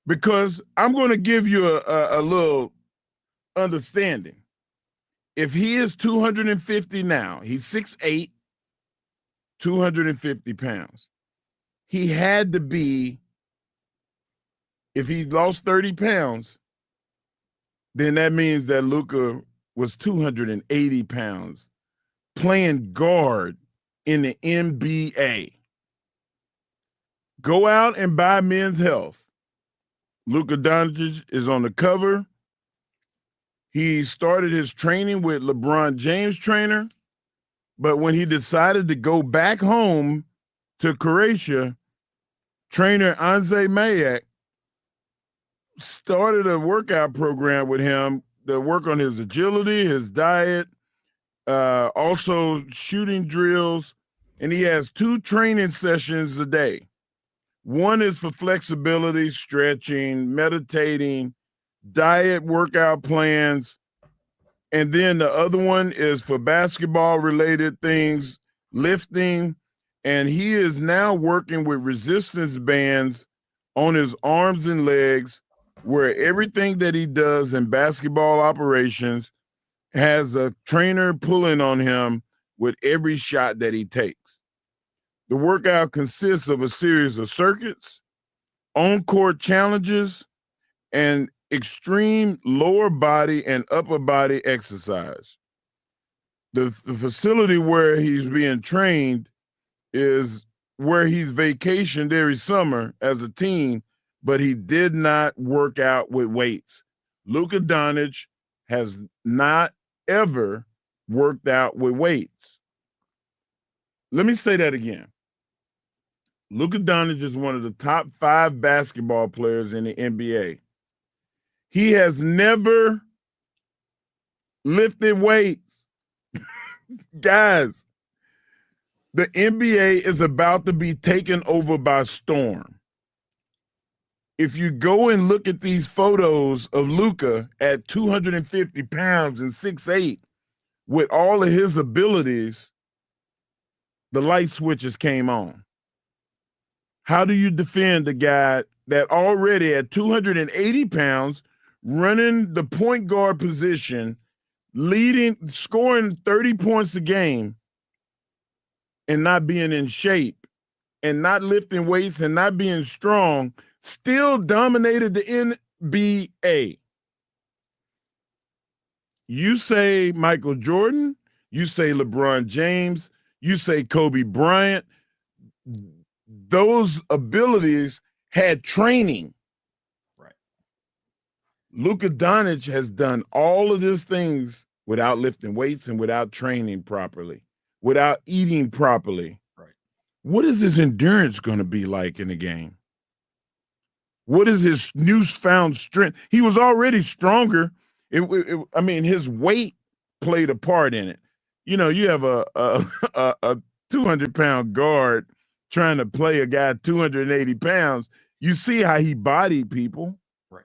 Because I'm going to give you a little understanding. If he is 250 now, he's 6'8", 250 pounds. He had to be, if he lost 30 pounds, then that means that Luka was 280 pounds playing guard in the NBA. Go out and buy Men's Health. Luka Doncic is on the cover. He started his training with LeBron James' trainer, but when he decided to go back home to Croatia, trainer Ante Mayak started a workout program with him to work on his agility, his diet, also shooting drills, and he has 2 training sessions a day. One is for flexibility, stretching, meditating, diet, workout plans, and then the other one is for basketball-related things, lifting, and he is now working with resistance bands on his arms and legs, where everything that he does in basketball operations has a trainer pulling on him with every shot that he takes. The workout consists of a series of circuits, on-court challenges, and extreme lower body and upper body exercise. The facility where he's being trained is where he's vacationed every summer as a team, but he did not work out with weights. Luka Doncic has not ever worked out with weights. Let me say that again. Luka Doncic is one of the top 5 basketball players in the NBA. He has never lifted weights. Guys, the NBA is about to be taken over by storm. If you go and look at these photos of Luka at 250 pounds and 6'8", with all of his abilities, the light switches came on. How do you defend a guy that already at 280 pounds, running the point guard position, leading, scoring 30 points a game, and not being in shape, and not lifting weights, and not being strong, still dominated the NBA? You say Michael Jordan, you say LeBron James, you say Kobe Bryant. Those abilities had training. Right. Luka Doncic has done all of these things without lifting weights and without training properly, without eating properly. Right. What is his endurance going to be like in the game? What is his newfound strength? He was already stronger. His weight played a part in it. You know, you have a 200-pound guard trying to play a guy 280 pounds. You see how he bodied people. Right.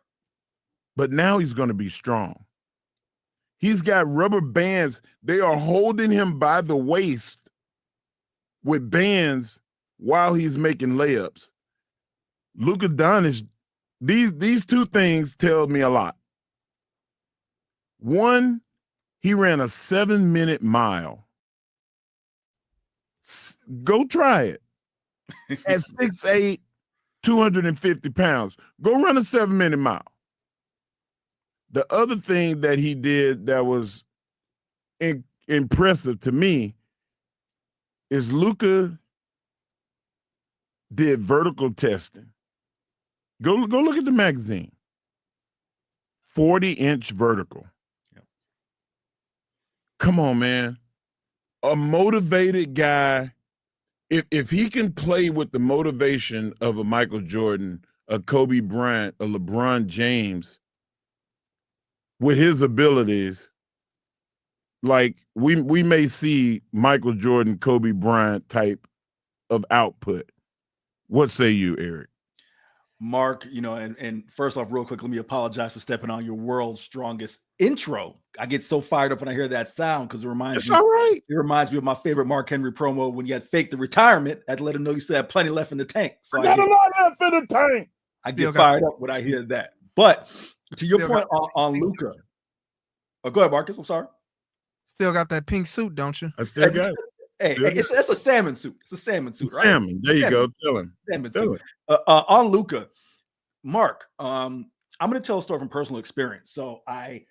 But now he's going to be strong. He's got rubber bands. They are holding him by the waist with bands while he's making layups. Luka Doncic, these two things tell me a lot. One, he ran a 7-minute mile. Go try it. At 6'8", 250 pounds. Go run a 7-minute mile. The other thing that he did that was impressive to me is Luka did vertical testing. Go look at the magazine. 40-inch vertical. Yep. Come on, man. A motivated guy, if he can play with the motivation of a Michael Jordan, a Kobe Bryant, a LeBron James, with his abilities, like we may see Michael Jordan, Kobe Bryant type of output. What say you, Eric? Mark, and first off, real quick, let me apologize for stepping on your world's strongest intro. I get so fired up when I hear that sound because it reminds me. All right. It reminds me of my favorite Mark Henry promo when you had faked the retirement. I had to let him know you still had plenty left in the tank. So I got a lot left in the tank. I get fired up when I hear that. But to your point on Luka. Oh, go ahead, Marcus. I'm sorry. Still got that pink suit, don't you? I still got it. Hey, it's a salmon suit. It's a salmon suit, right? Salmon. There you go. Tell him. Salmon suit. On Luka, Mark, I'm going to tell a story from personal experience. So I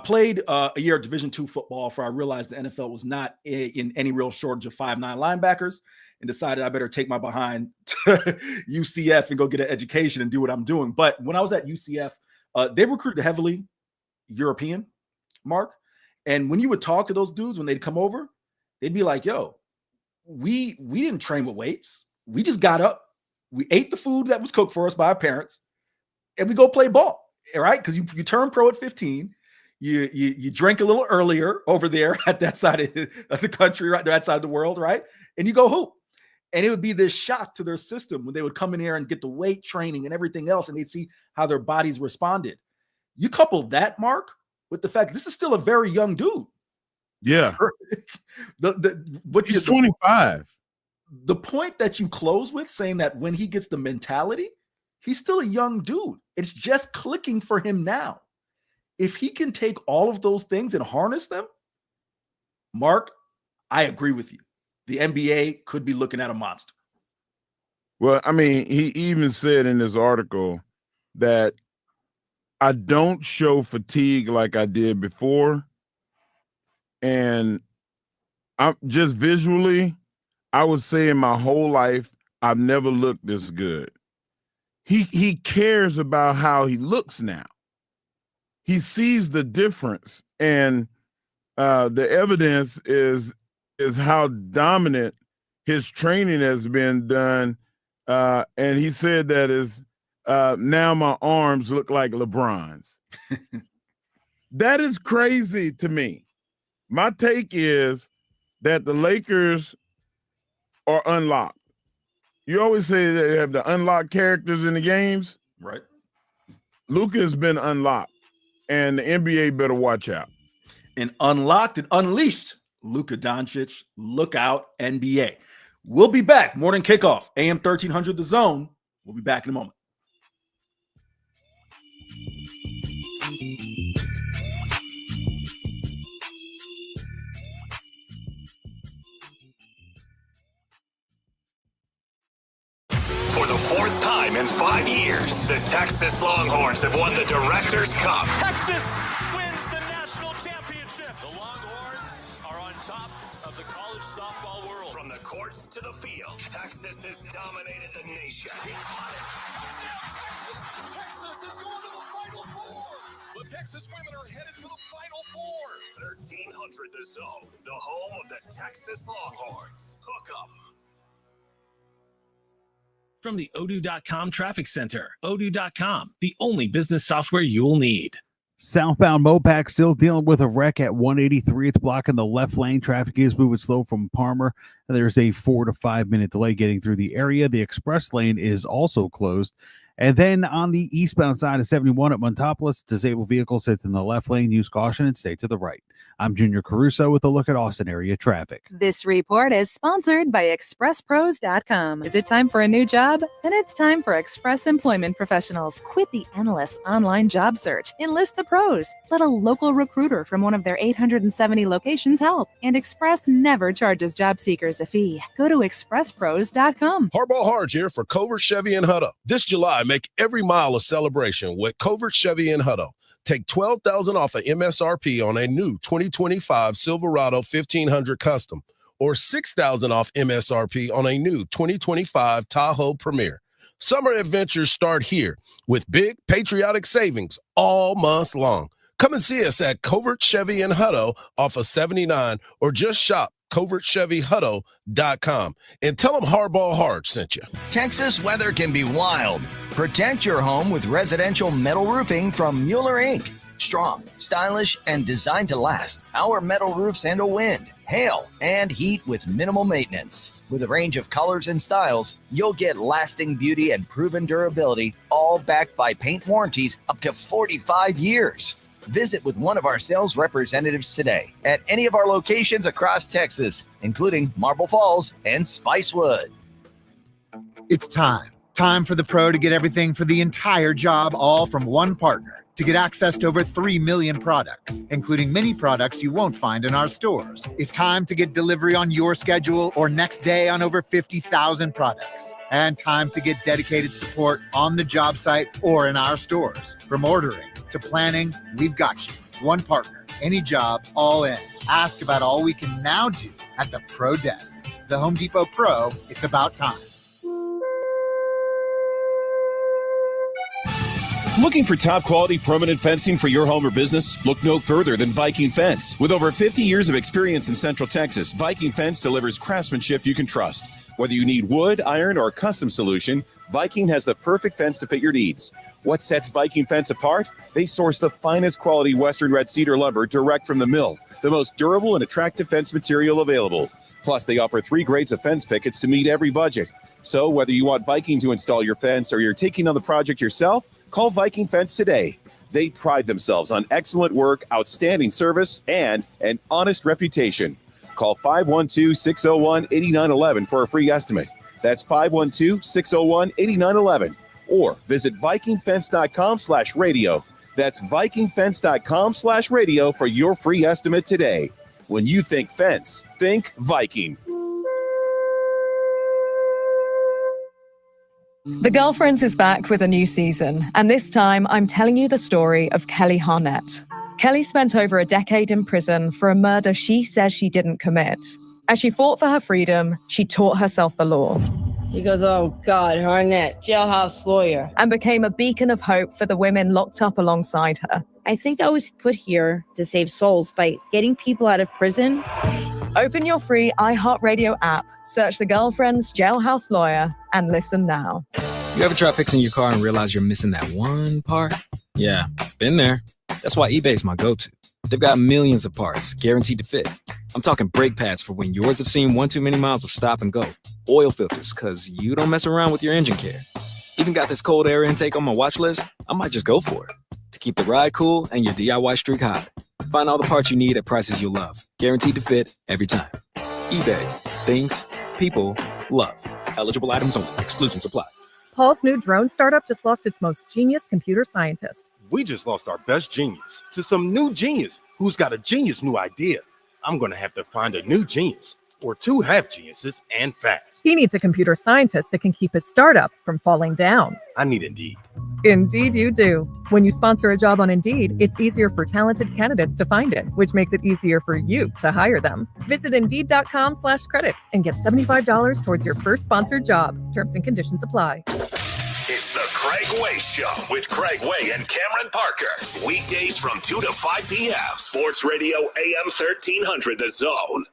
played a year of Division II football before I realized the NFL was not in any real shortage of 5'9" linebackers, and decided I better take my behind to UCF and go get an education and do what I'm doing. But when I was at UCF, they recruited heavily European, Mark. And when you would talk to those dudes, when they'd come over, they'd be like, yo, we didn't train with weights. We just got up. We ate the food that was cooked for us by our parents, and we go play ball, all right? Because you turn pro at 15. You drink a little earlier over there at that side of the country, right? That side of the world, right? And you go hoop. And it would be this shock to their system when they would come in here and get the weight training and everything else, and they'd see how their bodies responded. You couple that, Mark, with the fact this is still a very young dude. Yeah. He's 25. The point that you close with saying that when he gets the mentality, he's still a young dude. It's just clicking for him now. If he can take all of those things and harness them, Mark, I agree with you. The NBA could be looking at a monster. Well, I mean, he even said in this article that I don't show fatigue like I did before. And I'm just visually, I would say in my whole life, I've never looked this good. He cares about how he looks now. He sees the difference, and the evidence is how dominant his training has been done. And he said that is now my arms look like LeBron's. That is crazy to me. My take is that the Lakers are unlocked. You always say they have the unlocked characters in the games. Right. Luka has been unlocked, and the NBA better watch out. And unlocked and unleashed, Luka Doncic. Look out, NBA. We'll be back. Morning Kickoff, AM 1300 The Zone. We'll be back in a moment. For the fourth time in 5 years, the Texas Longhorns have won the Directors' Cup. Texas wins the national championship. The Longhorns are on top of the college softball world. From the courts to the field, Texas has dominated the nation. Texas is going to the Final Four. The Texas women are headed for the Final Four. 1300 The Zone, the home of the Texas Longhorns. Hook 'em. From the Odoo.com Traffic Center. Odoo.com, the only business software you will need. Southbound Mopac still dealing with a wreck at 183. It's blocking the left lane. Traffic is moving slow from Palmer. There's a 4 to 5 minute delay getting through the area. The express lane is also closed. And then on the eastbound side of 71 at Montopolis, disabled vehicle sits in the left lane. Use caution and stay to the right. I'm Junior Caruso with a look at Austin area traffic. This report is sponsored by ExpressPros.com. Is it time for a new job? Then it's time for Express Employment Professionals. Quit the endless online job search. Enlist the pros. Let a local recruiter from one of their 870 locations help. And Express never charges job seekers a fee. Go to ExpressPros.com. Hardball Hardge here for Covert Chevy in Hutto. This July, make every mile a celebration with Covert Chevy in Hutto. Take $12,000 off of MSRP on a new 2025 Silverado 1500 Custom or $6,000 off MSRP on a new 2025 Tahoe Premier. Summer adventures start here with big patriotic savings all month long. Come and see us at Covert Chevy in Hutto off of 79 or just shop covertchevyhutto.com and tell them Hardball Hardge sent you. Texas weather can be wild. Protect your home with residential metal roofing from Mueller Inc. Strong, stylish, and designed to last, our metal roofs handle wind, hail, and heat with minimal maintenance. With a range of colors and styles, you'll get lasting beauty and proven durability, all backed by paint warranties up to 45 years. Visit with one of our sales representatives today at any of our locations across Texas, including Marble Falls and Spicewood. It's time. Time for the pro to get everything for the entire job, all from one partner. To get access to over 3 million products, including many products you won't find in our stores. It's time to get delivery on your schedule or next day on over 50,000 products. And time to get dedicated support on the job site or in our stores. From ordering to planning, we've got you. One partner, any job, all in. Ask about all we can now do at the Pro Desk. The Home Depot Pro, it's about time. Looking for top quality permanent fencing for your home or business? Look no further than Viking Fence. With over 50 years of experience in Central Texas, Viking Fence delivers craftsmanship you can trust. Whether you need wood, iron, or a custom solution, Viking has the perfect fence to fit your needs. What sets Viking Fence apart? They source the finest quality Western red cedar lumber direct from the mill, the most durable and attractive fence material available. Plus, they offer 3 grades of fence pickets to meet every budget. So whether you want Viking to install your fence or you're taking on the project yourself, call Viking Fence today. They pride themselves on excellent work, outstanding service, and an honest reputation. Call 512-601-8911 for a free estimate. That's 512-601-8911. Or visit VikingFence.com/radio. That's VikingFence.com/radio for your free estimate today. When you think fence, think Viking. The Girlfriends is back with a new season, and this time I'm telling you the story of Kelly Harnett. Kelly spent over a decade in prison for a murder she says she didn't commit. As she fought for her freedom, she taught herself the law. He goes, oh God, Harnett, jailhouse lawyer. And became a beacon of hope for the women locked up alongside her. I think I was put here to save souls by getting people out of prison. Open your free iHeartRadio app, search The Girlfriends Jailhouse Lawyer, and listen now. You ever try fixing your car and realize you're missing that one part? Yeah, been there. That's why eBay's my go-to. They've got millions of parts, guaranteed to fit. I'm talking brake pads for when yours have seen one too many miles of stop and go. Oil filters, because you don't mess around with your engine care. Even got this cold air intake on my watch list. I might just go for it. To keep the ride cool and your DIY streak hot. Find all the parts you need at prices you'll love. Guaranteed to fit every time. eBay. Things people love. Eligible items only. Exclusions apply. Paul's new drone startup just lost its most genius computer scientist. We just lost our best genius to some new genius who's got a genius new idea. I'm going to have to find a new genius or 2 half geniuses and fast. He needs a computer scientist that can keep his startup from falling down. I need Indeed. Indeed you do. When you sponsor a job on Indeed, it's easier for talented candidates to find it, which makes it easier for you to hire them. Visit Indeed.com/credit and get $75 towards your first sponsored job. Terms and conditions apply. It's the Craig Way Show with Craig Way and Cameron Parker. Weekdays from 2 to 5 p.m. Sports Radio AM 1300, The Zone.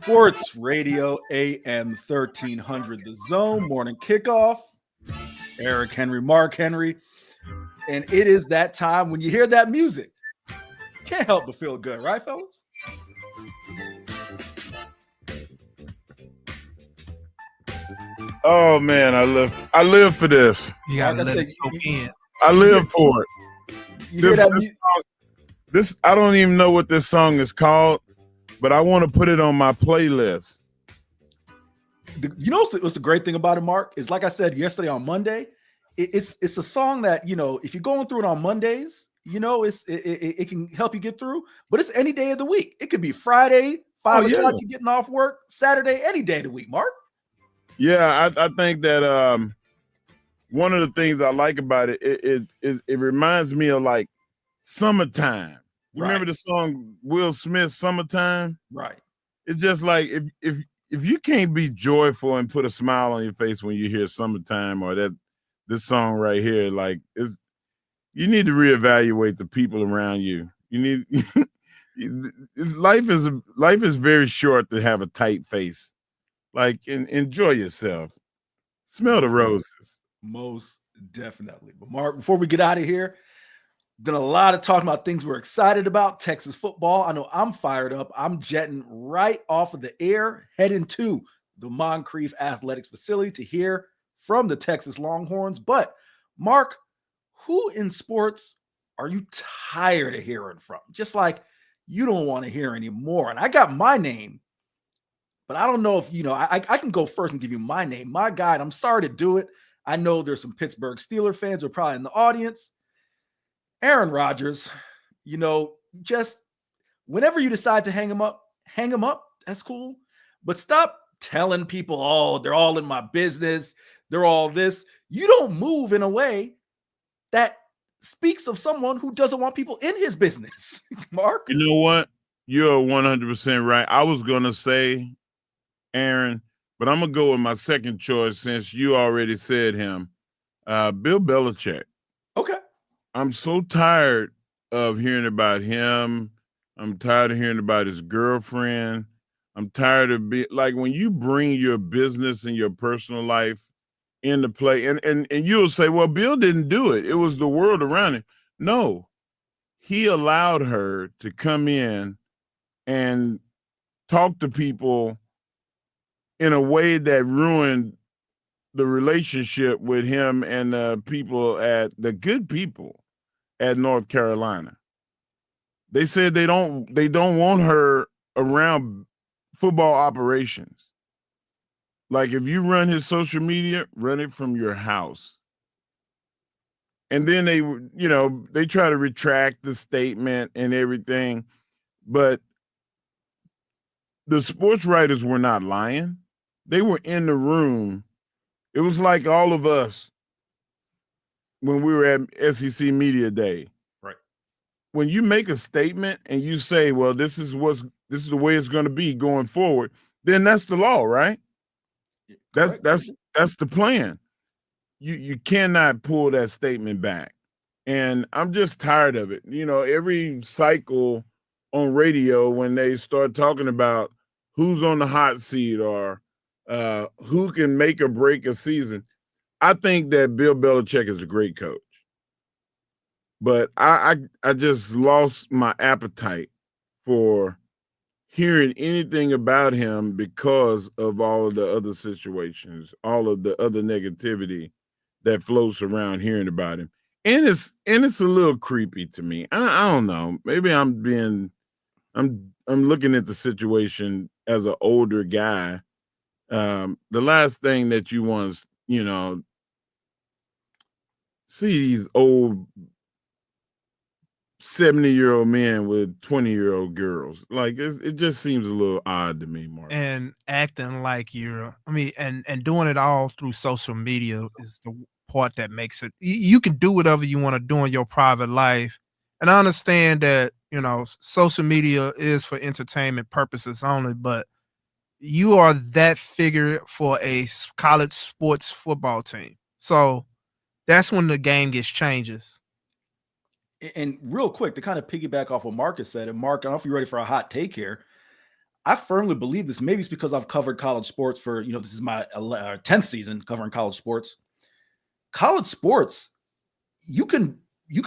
Sports Radio AM 1300, The Zone, morning kickoff. Eric Henry, Mark Henry. And it is that time when you hear that music. Can't help but feel good, right, fellas? Oh man, I live for this. You gotta let it soak in. I live for it. You hear that This I don't even know what this song is called, but I want to put it on my playlist. You know what's the great thing about it, Mark? Is like I said yesterday on Monday, it's a song that, you know, if you're going through it on Mondays, you know, it can help you get through, but it's any day of the week. It could be Friday, 5 o'clock, you're getting off work, Saturday, any day of the week, Mark. Yeah, I think that one of the things I like about it, it reminds me of like summertime. You remember the song Will Smith, Summertime? Right. It's just like if you can't be joyful and put a smile on your face when you hear Summertime or this song right here, like you need to reevaluate the people around you. You need life is very short to have a tight face. Like enjoy yourself. Smell the roses. Most definitely. But Mark, before we get out of here, done a lot of talking about things we're excited about. Texas football. I know I'm fired up. I'm jetting right off of the air, heading to the Moncrief Athletics Facility to hear from the Texas Longhorns. But Mark, who in sports are you tired of hearing from? Just like you don't want to hear anymore. And I got my name, but I don't know if, you know, I can go first and give you my name. My guy, and I'm sorry to do it. I know there's some Pittsburgh Steelers fans who are probably in the audience. Aaron Rodgers, you know, just whenever you decide to hang him up, that's cool. But stop telling people, oh, they're all in my business. They're all this. You don't move in a way that speaks of someone who doesn't want people in his business. Mark? You know what? You're 100% right. I was going to say Aaron, but I'm going to go with my second choice since you already said him. Bill Belichick. Okay. I'm so tired of hearing about him. I'm tired of hearing about his girlfriend. I'm tired of like when you bring your business and your personal life into play, and you'll say, well, Bill didn't do it. It was the world around him. No, he allowed her to come in and talk to people in a way that ruined the relationship with him and the good people at North Carolina. They said they don't want her around football operations. Like if you run his social media, run it from your house. And then they try to retract the statement and everything, but the sports writers were not lying. They were in the room. It was like all of us when we were at SEC Media Day. Right. When you make a statement and you say, well, this is the way it's going to be going forward, then that's the law, right? That's the plan. You cannot pull that statement back. And I'm just tired of it. You know, every cycle on radio when they start talking about who's on the hot seat or who can make or break a season, I think that Bill Belichick is a great coach. But I just lost my appetite for hearing anything about him because of all of the other situations, all of the other negativity that floats around hearing about him. And it's a little creepy to me. I don't know. Maybe I'm looking at the situation as an older guy. The last thing that you want is, see these old 70-year-old men with 20-year-old girls. Like it just seems a little odd to me, Mark. And acting like and doing it all through social media is the part that makes it. You can do whatever you want to do in your private life. And I understand that, social media is for entertainment purposes only, but you are that figure for a college sports football team. So that's when the game changes. And real quick, to kind of piggyback off what Marcus said, and Mark, I don't know if you're ready for a hot take here. I firmly believe this. Maybe it's because I've covered college sports for, this is my 10th season covering college sports. College sports, you can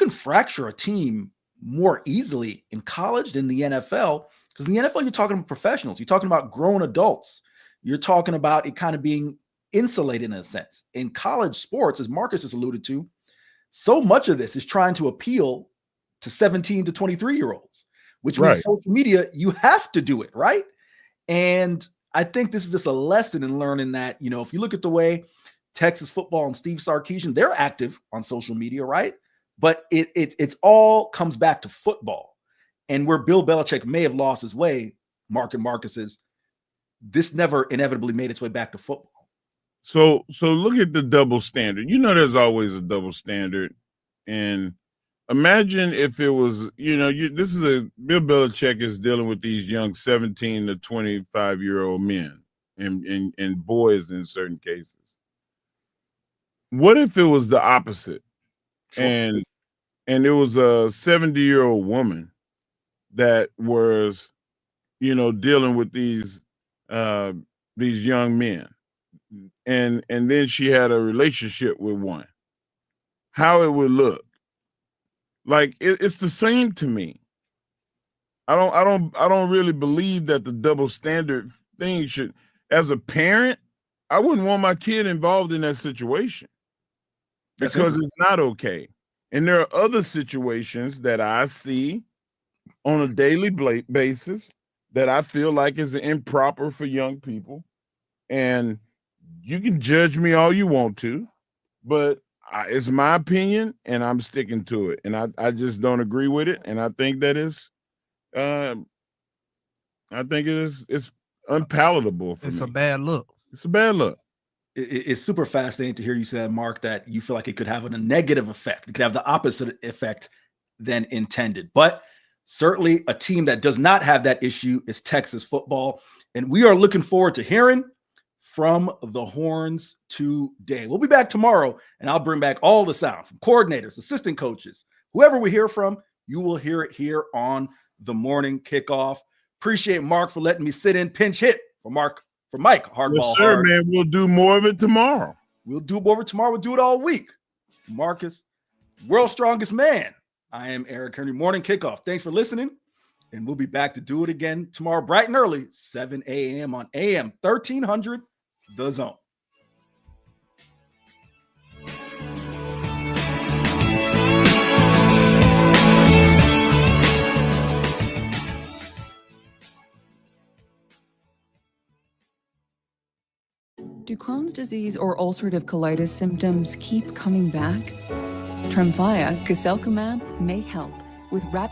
fracture a team more easily in college than the NFL, because in the NFL, you're talking about professionals. You're talking about grown adults. You're talking about it kind of being insulated in a sense. In college sports, as Marcus has alluded to, so much of this is trying to appeal to 17 to 23-year-olds, which means social media, you have to do it, right? And I think this is just a lesson in learning that, if you look at the way Texas football and Steve Sarkisian, they're active on social media, right? But it's all comes back to football. And where Bill Belichick may have lost his way, Mark and Marcus's, this never inevitably made its way back to football. So look at the double standard. There's always a double standard. And imagine if it was, this is Bill Belichick is dealing with these young 17 to 25-year-old men and boys in certain cases. What if it was the opposite? Sure. And it was a 70-year-old woman that was, dealing with these young men. And then she had a relationship with one. How it would look. Like it's the same to me. I don't really believe that the double standard thing should. As a parent, I wouldn't want my kid involved in that situation because it's not okay. And there are other situations that I see on a daily basis that I feel like is improper for young people. And you can judge me all you want to, but it's my opinion and I'm sticking to it. And I just don't agree with it. And I think that it's unpalatable for me. It's a bad look. It's a bad look. It's super fascinating to hear you say, Mark, that you feel like it could have a negative effect. It could have the opposite effect than intended. But certainly a team that does not have that issue is Texas football. And we are looking forward to hearing from the Horns today. We'll be back tomorrow, and I'll bring back all the sound from coordinators, assistant coaches, whoever we hear from. You will hear it here on the Morning Kickoff. Appreciate Mark for letting me sit in pinch hit for Mike Hardball. Yes, sir, man. We'll do more of it tomorrow. We'll do more of it tomorrow. We'll do it all week. Marcus, world's strongest man. I am Eric Herny. Morning Kickoff. Thanks for listening, and we'll be back to do it again tomorrow, bright and early, 7 a.m. on AM 1300. The Zone. Do Crohn's disease or ulcerative colitis symptoms keep coming back? Tremfya, guselkumab, may help with rapid